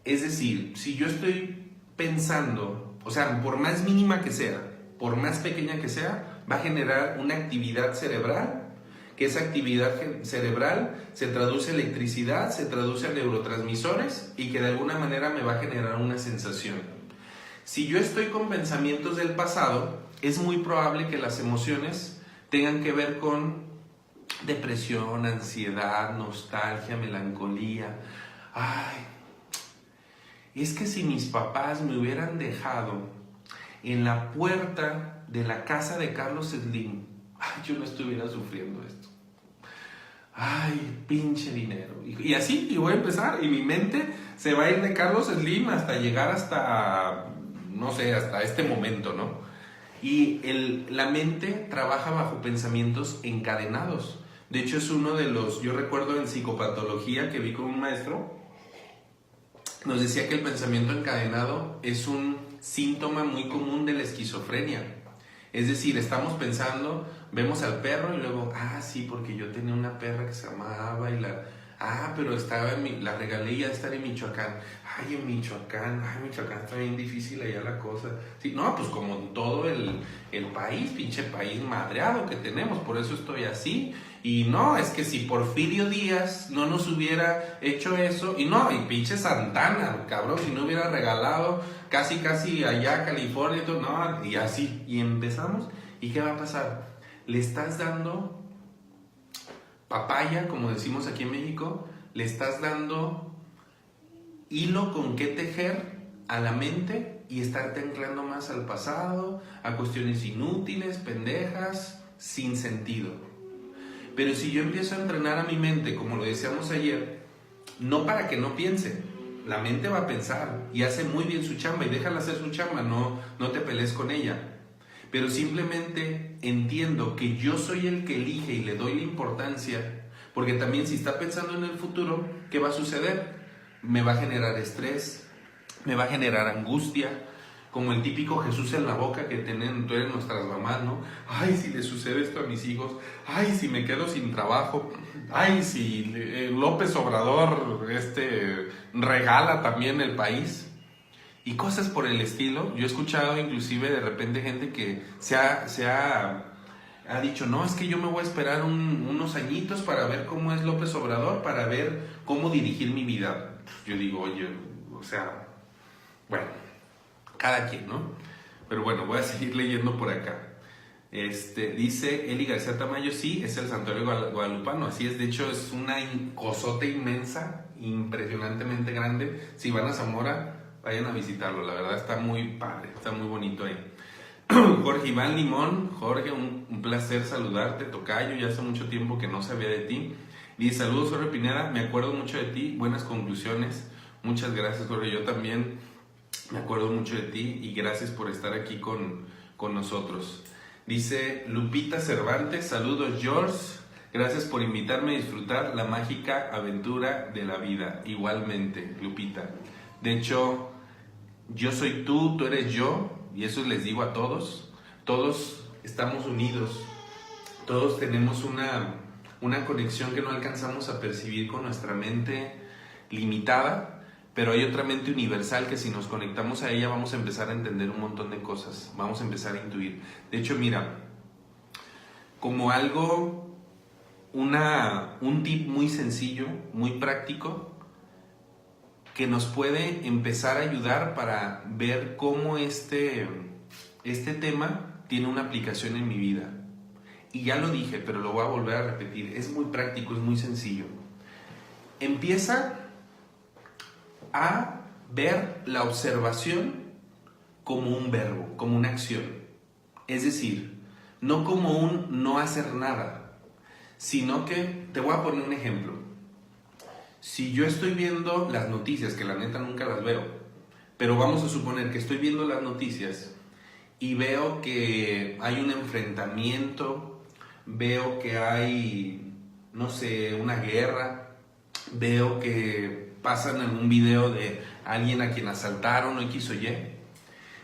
Es decir, si yo estoy pensando, o sea, por más mínima que sea, por más pequeña que sea, va a generar una actividad cerebral, que esa actividad cerebral se traduce en electricidad, se traduce en neurotransmisores y que de alguna manera me va a generar una sensación. Si yo estoy con pensamientos del pasado, es muy probable que las emociones tengan que ver con depresión, ansiedad, nostalgia, melancolía. Ay, es que si mis papás me hubieran dejado en la puerta de la casa de Carlos Slim, yo no estuviera sufriendo esto. Ay, pinche dinero. Y así, y voy a empezar, y mi mente se va a ir de Carlos Slim hasta llegar hasta, no sé, hasta este momento, ¿no? Y la mente trabaja bajo pensamientos encadenados. De hecho, es uno de los, yo recuerdo en psicopatología que vi con un maestro, nos decía que el pensamiento encadenado es un síntoma muy común de la esquizofrenia. Es decir, estamos pensando, vemos al perro y luego, sí, porque yo tenía una perra que se llamaba y pero estaba la regalé ya de estar en Michoacán. En Michoacán está bien difícil allá la cosa. Sí, no, pues como en todo el país, pinche país madreado que tenemos, por eso estoy así. Y no, es que si Porfirio Díaz no nos hubiera hecho eso, y pinche Santana, cabrón, si no hubiera regalado casi allá California y todo, no, y así, y empezamos, ¿y qué va a pasar? Le estás dando papaya, como decimos aquí en México, le estás dando hilo con qué tejer a la mente y estarte anclando más al pasado, a cuestiones inútiles, pendejas, sin sentido. Pero si yo empiezo a entrenar a mi mente, como lo decíamos ayer, no para que no piense, La mente va a pensar y hace muy bien su chamba y déjala hacer su chamba, no te pelees con ella. Pero simplemente entiendo que yo soy el que elige y le doy la importancia, porque también si está pensando en el futuro, ¿qué va a suceder? Me va a generar estrés, me va a generar angustia, como el típico Jesús en la boca que tienen todas nuestras mamás, ¿no? Ay, si le sucede esto a mis hijos, ay, si me quedo sin trabajo, ay, si López Obrador regala también el país. Y cosas por el estilo. Yo he escuchado inclusive de repente gente que ha dicho, no, es que yo me voy a esperar unos añitos para ver cómo es López Obrador, para ver cómo dirigir mi vida. Yo digo, oye, o sea, bueno, cada quien, ¿no? Pero bueno, voy a seguir leyendo por acá. Dice Eli García Tamayo, sí, es el santuario guadalupano, así es, de hecho es una cosota inmensa, impresionantemente grande. Si van a Zamora, vayan a visitarlo, la verdad está muy padre, está muy bonito ahí. Jorge Iván Limón, Jorge, un placer saludarte, tocayo, ya hace mucho tiempo que no sabía de ti. Dice, saludos Jorge Pineda, me acuerdo mucho de ti, buenas conclusiones, muchas gracias Jorge, yo también me acuerdo mucho de ti y gracias por estar aquí con nosotros. Dice Lupita Cervantes, saludos George, gracias por invitarme a disfrutar la mágica aventura de la vida, igualmente Lupita. De hecho, yo soy tú, tú eres yo, y eso les digo a todos. Todos estamos unidos, todos tenemos una conexión que no alcanzamos a percibir con nuestra mente limitada, pero hay otra mente universal que si nos conectamos a ella vamos a empezar a entender un montón de cosas, vamos a empezar a intuir. De hecho, mira, como algo, un tip muy sencillo, muy práctico, que nos puede empezar a ayudar para ver cómo este tema tiene una aplicación en mi vida. Y ya lo dije, pero lo voy a volver a repetir. Es muy práctico, es muy sencillo. Empieza a ver la observación como un verbo, como una acción. Es decir, no como un no hacer nada, sino que, te voy a poner un ejemplo. Si yo estoy viendo las noticias, que la neta nunca las veo, pero vamos a suponer que estoy viendo las noticias y veo que hay un enfrentamiento, veo que hay, no sé, una guerra, veo que pasan en un video de alguien a quien asaltaron o X o Y.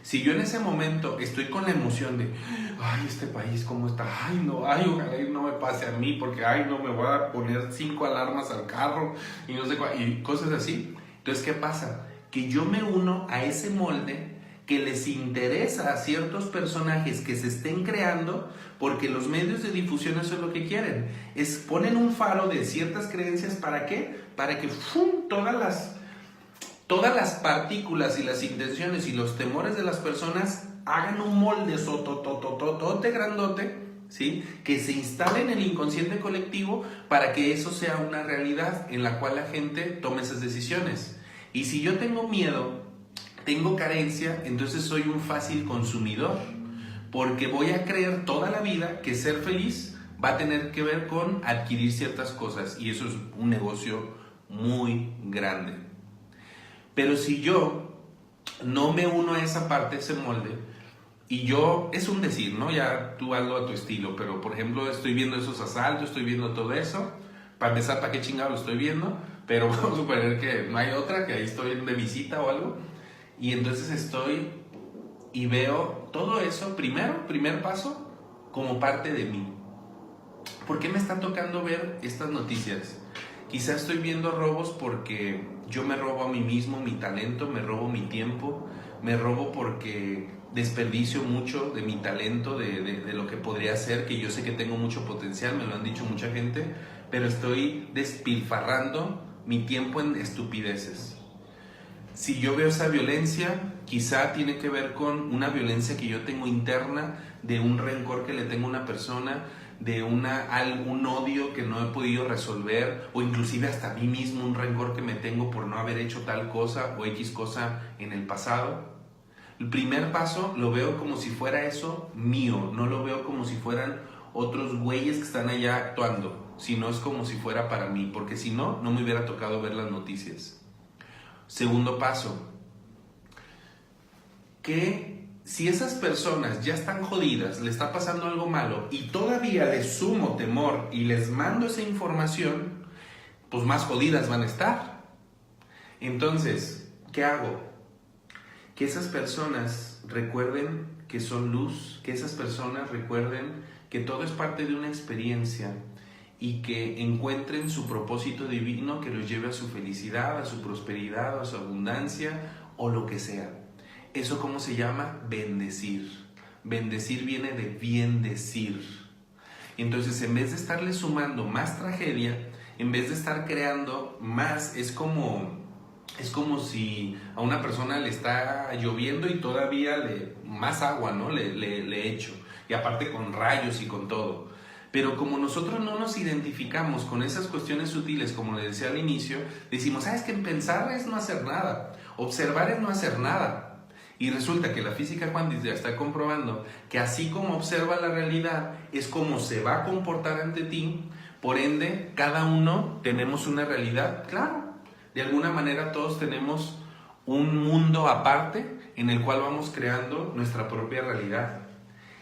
Si yo en ese momento estoy con la emoción de, ay, este país cómo está, ay, no, ay, ojalá no me pase a mí, porque, ay, no, me voy a poner 5 alarmas al carro y no sé cuál, y cosas así. Entonces, ¿qué pasa? Que yo me uno a ese molde que les interesa a ciertos personajes que se estén creando, porque los medios de difusión eso es lo que quieren. Ponen un faro de ciertas creencias, ¿para qué? Para que ¡fum!, todas las partículas y las intenciones y los temores de las personas hagan un molde sototototote grandote, ¿sí? Que se instale en el inconsciente colectivo para que eso sea una realidad en la cual la gente tome esas decisiones. Y si yo tengo miedo, tengo carencia, entonces soy un fácil consumidor, porque voy a creer toda la vida que ser feliz va a tener que ver con adquirir ciertas cosas, y eso es un negocio muy grande. Pero si yo no me uno a esa parte, ese molde, y yo, es un decir, ¿no? Ya tú hazlo a tu estilo, pero por ejemplo estoy viendo esos asaltos, estoy viendo todo eso, para empezar, ¿para qué chingado lo estoy viendo? Pero vamos a suponer que no hay otra, que ahí estoy de visita o algo, y entonces estoy y veo todo eso, primer paso, como parte de mí. ¿Por qué me está tocando ver estas noticias? Quizás estoy viendo robos porque yo me robo a mí mismo mi talento, me robo mi tiempo, me robo porque desperdicio mucho de mi talento, de lo que podría hacer, que yo sé que tengo mucho potencial, me lo han dicho mucha gente, pero estoy despilfarrando mi tiempo en estupideces. Si yo veo esa violencia, quizá tiene que ver con una violencia que yo tengo interna, de un rencor que le tengo a una persona, de un odio que no he podido resolver, o inclusive hasta a mí mismo un rencor que me tengo por no haber hecho tal cosa o X cosa en el pasado. El primer paso lo veo como si fuera eso mío, no lo veo como si fueran otros güeyes que están allá actuando, sino es como si fuera para mí, porque si no, no me hubiera tocado ver las noticias. Segundo paso, que si esas personas ya están jodidas, le está pasando algo malo y todavía les sumo temor y les mando esa información, pues más jodidas van a estar. Entonces, ¿qué hago? Que esas personas recuerden que son luz, que esas personas recuerden que todo es parte de una experiencia y que encuentren su propósito divino que los lleve a su felicidad, a su prosperidad, a su abundancia o lo que sea. ¿Eso cómo se llama? Bendecir. Bendecir viene de bien decir. Entonces, en vez de estarle sumando más tragedia, en vez de estar creando más, es como si a una persona le está lloviendo y todavía más agua, ¿no? le echo. Y aparte con rayos y con todo. Pero como nosotros no nos identificamos con esas cuestiones sutiles, como le decía al inicio, decimos, es que pensar es no hacer nada, observar es no hacer nada. Y resulta que la física cuántica está comprobando que así como observa la realidad, es como se va a comportar ante ti. Por ende, cada uno tenemos una realidad, claro. De alguna manera todos tenemos un mundo aparte en el cual vamos creando nuestra propia realidad.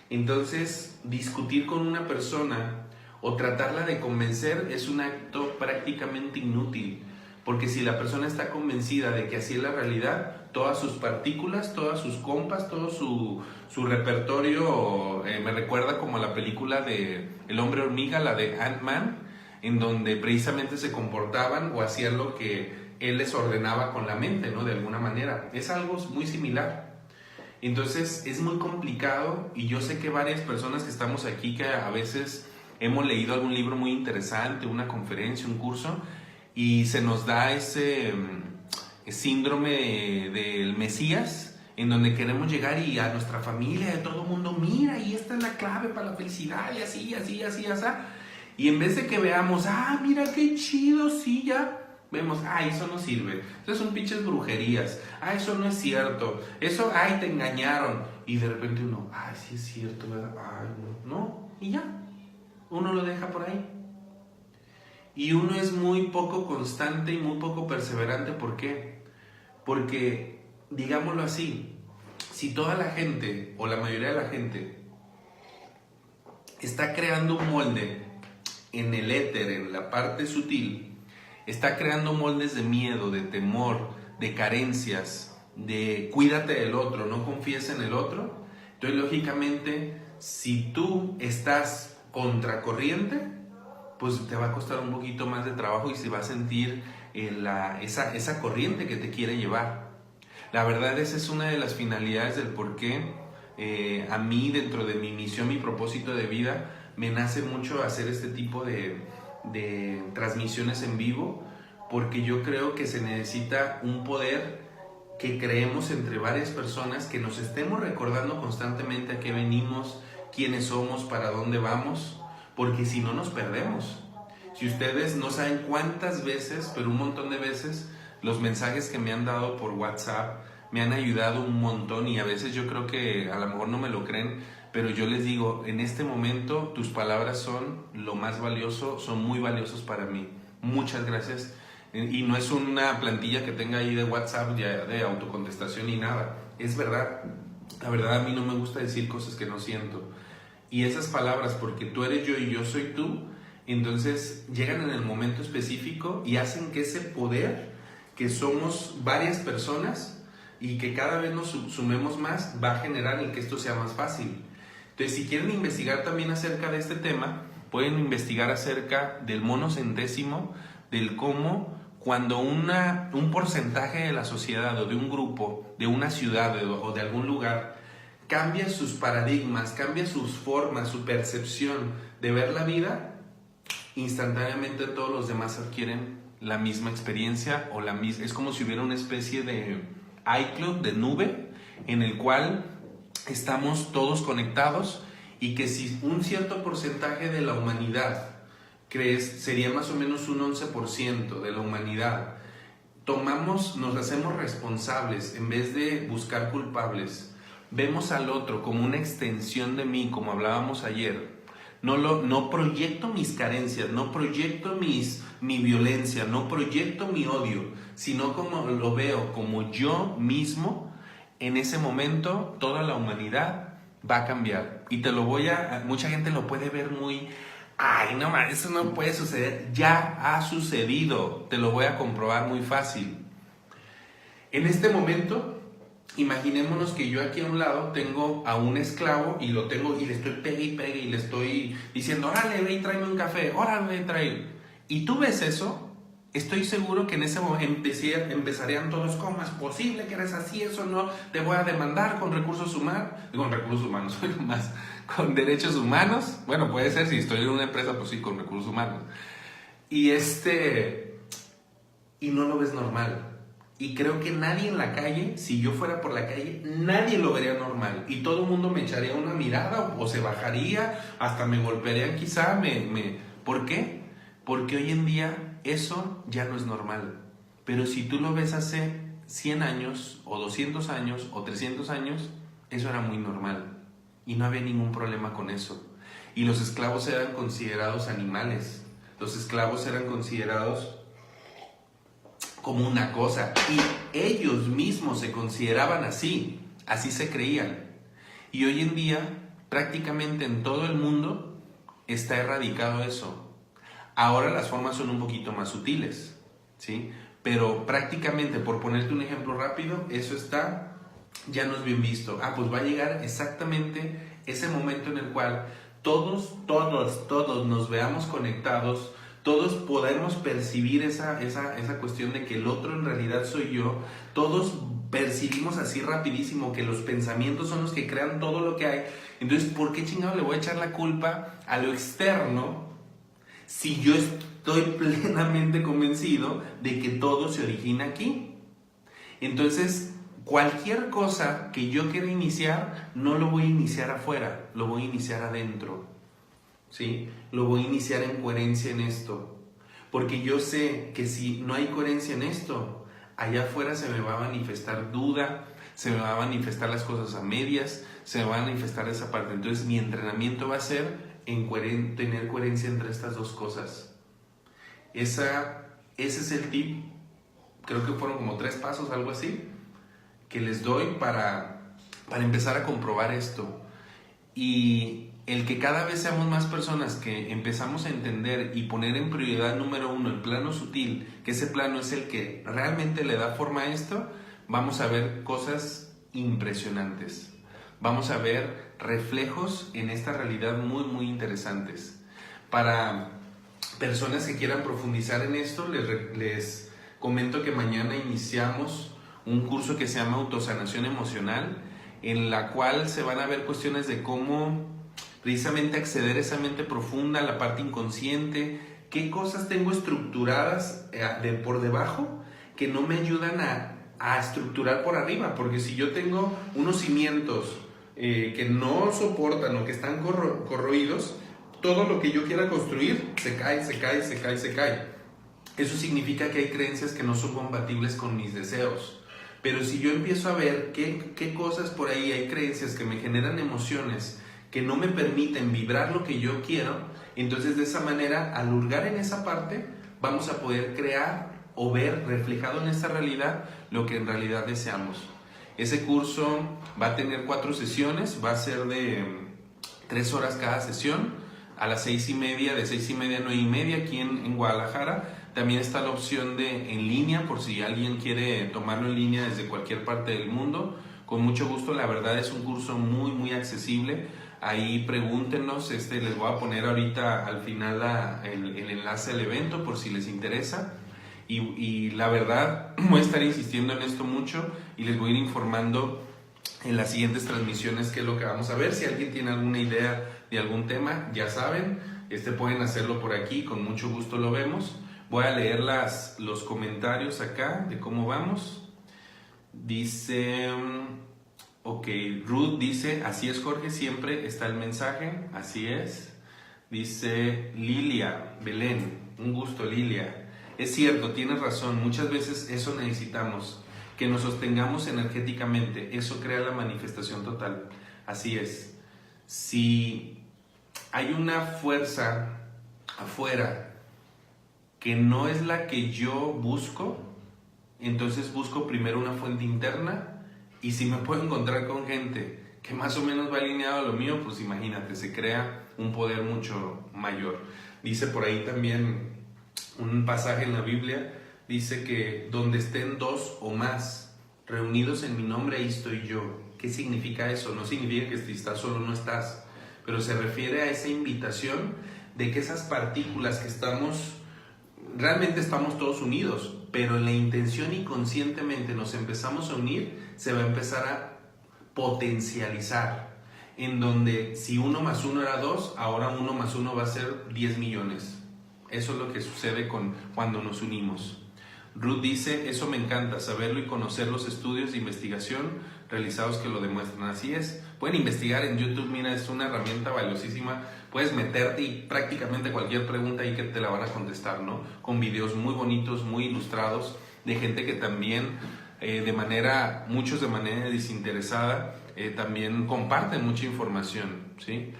Entonces, discutir con una persona o tratarla de convencer es un acto prácticamente inútil, porque si la persona está convencida de que así es la realidad, todas sus partículas, todas sus compas, todo su repertorio, me recuerda como a la película de El hombre hormiga, la de Ant-Man, en donde precisamente se comportaban o hacían lo que él les ordenaba con la mente, ¿no? De alguna manera. Es algo muy similar. Entonces es muy complicado y yo sé que varias personas que estamos aquí que a veces hemos leído algún libro muy interesante, una conferencia, un curso, y se nos da ese síndrome del Mesías, en donde queremos llegar y a nuestra familia, a todo el mundo, mira, y esta es la clave para la felicidad, y así, así, así, así. Y en vez de que veamos, mira qué chido, sí, ya, vemos, eso no sirve, eso son pinches brujerías, eso no es cierto, eso, te engañaron. Y de repente uno, sí es cierto, ¿verdad? No, y ya, uno lo deja por ahí. Y uno es muy poco constante y muy poco perseverante. ¿Por qué? Porque, digámoslo así, si toda la gente, o la mayoría de la gente, está creando un molde en el éter, en la parte sutil, está creando moldes de miedo, de temor, de carencias, de cuídate del otro, no confíes en el otro. Entonces, lógicamente, si tú estás contracorriente, pues te va a costar un poquito más de trabajo y se va a sentir esa corriente que te quiere llevar. La verdad, esa es una de las finalidades del por qué a mí, dentro de mi misión, mi propósito de vida, me nace mucho hacer este tipo de transmisiones en vivo, porque yo creo que se necesita un poder que creemos entre varias personas, que nos estemos recordando constantemente a qué venimos, quiénes somos, para dónde vamos, porque si no nos perdemos. Si ustedes no saben cuántas veces, pero un montón de veces, los mensajes que me han dado por WhatsApp me han ayudado un montón, y a veces yo creo que a lo mejor no me lo creen, pero yo les digo, en este momento tus palabras son lo más valioso, son muy valiosos para mí. Muchas gracias. Y no es una plantilla que tenga ahí de WhatsApp ya de autocontestación ni nada. Es verdad. La verdad, a mí no me gusta decir cosas que no siento. Y esas palabras, porque tú eres yo y yo soy tú, entonces llegan en el momento específico y hacen que ese poder, que somos varias personas y que cada vez nos sumemos más, va a generar el que esto sea más fácil. Entonces, si quieren investigar también acerca de este tema, pueden investigar acerca del monocentésimo, del cómo cuando un porcentaje de la sociedad o de un grupo, de una ciudad o de algún lugar, cambia sus paradigmas, cambia sus formas, su percepción de ver la vida, instantáneamente todos los demás adquieren la misma experiencia o es como si hubiera una especie de iCloud, de nube, en el cual estamos todos conectados, y que si un cierto porcentaje de la humanidad, sería más o menos un 11% de la humanidad, nos hacemos responsables en vez de buscar culpables, vemos al otro como una extensión de mí, como hablábamos ayer, no proyecto mis carencias, no proyecto mis mi violencia, no proyecto mi odio, sino como lo veo como yo mismo, en ese momento toda la humanidad va a cambiar. Y te lo voy a... Mucha gente lo puede ver muy... Ay, no, eso no puede suceder. Ya ha sucedido. Te lo voy a comprobar muy fácil. En este momento, imaginémonos que yo aquí a un lado tengo a un esclavo y lo tengo y le estoy pegue y le estoy diciendo, órale, ve y tráeme un café, órale, ve y trae. Y tú ves eso, estoy seguro que en ese momento empezarían todos, ¿cómo es posible que eres así? Eso no, te voy a demandar con recursos humanos, más, con derechos humanos. Bueno, puede ser, si estoy en una empresa, pues sí, con recursos humanos. Y y no lo ves normal. Y creo que nadie en la calle, si yo fuera por la calle, nadie lo vería normal. Y todo el mundo me echaría una mirada o se bajaría, hasta me golpearían quizá. ¿Por qué? Porque hoy en día eso ya no es normal. Pero si tú lo ves hace 100 años, o 200 años, o 300 años, eso era muy normal. Y no había ningún problema con eso. Y los esclavos eran considerados animales. Los esclavos eran considerados como una cosa, y ellos mismos se consideraban así se creían. Y hoy en día, prácticamente en todo el mundo, está erradicado eso. Ahora las formas son un poquito más sutiles, ¿sí? Pero prácticamente, por ponerte un ejemplo rápido, eso ya no es bien visto. Pues va a llegar exactamente ese momento en el cual todos nos veamos conectados, todos podemos percibir esa cuestión de que el otro en realidad soy yo. Todos percibimos así rapidísimo que los pensamientos son los que crean todo lo que hay. Entonces, ¿por qué chingado le voy a echar la culpa a lo externo si yo estoy plenamente convencido de que todo se origina aquí? Entonces, cualquier cosa que yo quiera iniciar, no lo voy a iniciar afuera, lo voy a iniciar adentro. ¿Sí? Lo voy a iniciar en coherencia en esto, porque yo sé que si no hay coherencia en esto, allá afuera se me va a manifestar duda, se me va a manifestar las cosas a medias, se me va a manifestar esa parte. Entonces mi entrenamiento va a ser tener coherencia entre estas dos cosas. Ese es el tip. Creo que fueron como 3 pasos, algo así, que les doy para empezar a comprobar esto. Y el que cada vez seamos más personas que empezamos a entender y poner en prioridad número 1 el plano sutil, que ese plano es el que realmente le da forma a esto, vamos a ver cosas impresionantes. Vamos a ver reflejos en esta realidad muy, muy interesantes. Para personas que quieran profundizar en esto, les comento que mañana iniciamos un curso que se llama Autosanación Emocional, en la cual se van a ver cuestiones de cómo precisamente acceder a esa mente profunda, la parte inconsciente, qué cosas tengo estructuradas por debajo que no me ayudan a estructurar por arriba, porque si yo tengo unos cimientos que no soportan o que están corroídos, todo lo que yo quiera construir se cae. Eso significa que hay creencias que no son compatibles con mis deseos. Pero si yo empiezo a ver qué cosas por ahí hay, creencias que me generan emociones que no me permiten vibrar lo que yo quiero, entonces de esa manera, al hurgar en esa parte, vamos a poder crear o ver reflejado en esta realidad lo que en realidad deseamos. Ese curso va a tener 4 sesiones, va a ser de 3 horas cada sesión, a las 6:30, de 6:30 a 9:30 aquí en Guadalajara. También está la opción de en línea, por si alguien quiere tomarlo en línea desde cualquier parte del mundo. Con mucho gusto, la verdad es un curso muy, muy accesible. Ahí pregúntenos, les voy a poner ahorita al final el enlace al evento por si les interesa. Y la verdad, voy a estar insistiendo en esto mucho y les voy a ir informando en las siguientes transmisiones qué es lo que vamos a ver. Si alguien tiene alguna idea de algún tema, ya saben, pueden hacerlo por aquí, con mucho gusto lo vemos. Voy a leer los comentarios acá de cómo vamos. Dice, ok, Ruth dice, así es Jorge, siempre está el mensaje, así es. Dice Lilia Belén, un gusto Lilia. Es cierto, tienes razón, muchas veces eso necesitamos, que nos sostengamos energéticamente, eso crea la manifestación total. Así es. Si hay una fuerza afuera que no es la que yo busco, entonces busco primero una fuente interna, y si me puedo encontrar con gente que más o menos va alineado a lo mío, pues imagínate, se crea un poder mucho mayor. Dice por ahí también un pasaje en la Biblia, dice que donde estén dos o más reunidos en mi nombre, ahí estoy yo. ¿Qué significa eso? No significa que si estás solo no estás, pero se refiere a esa invitación de que esas partículas que realmente estamos todos unidos, pero en la intención y conscientemente nos empezamos a unir, se va a empezar a potencializar, en donde si 1 más 1 era 2, ahora 1 más 1 va a ser 10 millones. Eso es lo que sucede cuando nos unimos. Ruth dice, eso me encanta, saberlo y conocer los estudios de investigación realizados que lo demuestran. Así es, pueden investigar en YouTube, mira, es una herramienta valiosísima, puedes meterte y prácticamente cualquier pregunta ahí que te la van a contestar, ¿no? Con videos muy bonitos, muy ilustrados, de gente que también, muchos de manera desinteresada, también comparten mucha información, ¿sí?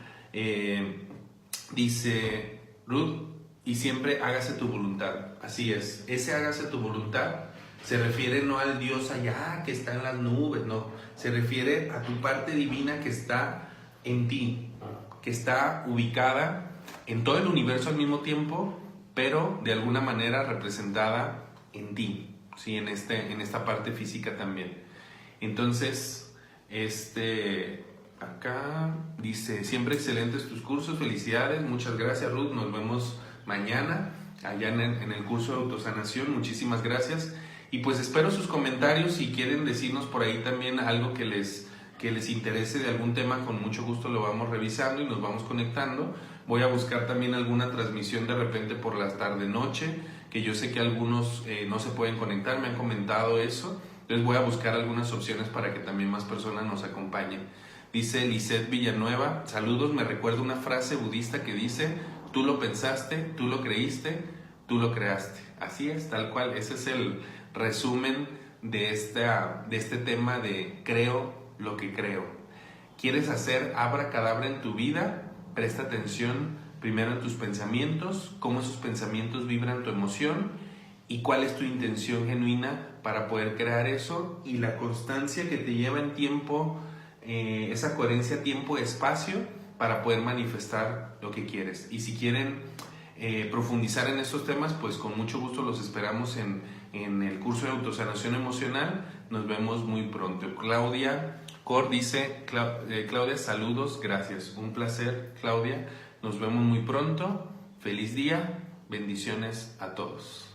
Dice Ruth, y siempre hágase tu voluntad. Así es, ese hágase tu voluntad se refiere no al Dios allá que está en las nubes, no, se refiere a tu parte divina que está en ti, que está ubicada en todo el universo al mismo tiempo, pero de alguna manera representada en ti, ¿sí? En esta parte física también. Entonces, acá dice, siempre excelentes tus cursos, felicidades, muchas gracias Ruth, nos vemos mañana allá en el curso de autosanación, muchísimas gracias, y pues espero sus comentarios. Si quieren decirnos por ahí también algo que les interese de algún tema, con mucho gusto lo vamos revisando y nos vamos conectando. Voy a buscar también alguna transmisión de repente por la tarde-noche, que yo sé que algunos no se pueden conectar, me han comentado eso, entonces voy a buscar algunas opciones para que también más personas nos acompañen. Dice Lisette Villanueva, saludos, me recuerda una frase budista que dice, tú lo pensaste, tú lo creíste, tú lo creaste. Así es, tal cual, ese es el resumen de este tema de creo lo que creo. ¿Quieres hacer abracadabra en tu vida? Presta atención primero en tus pensamientos, cómo esos pensamientos vibran tu emoción y cuál es tu intención genuina para poder crear eso, y la constancia que te lleva en tiempo, esa coherencia tiempo-espacio para poder manifestar lo que quieres. Y si quieren profundizar en estos temas, pues con mucho gusto los esperamos en el curso de autosanación emocional. Nos vemos muy pronto. Claudia Cor dice, Claudia, saludos, gracias. Un placer, Claudia. Nos vemos muy pronto. Feliz día. Bendiciones a todos.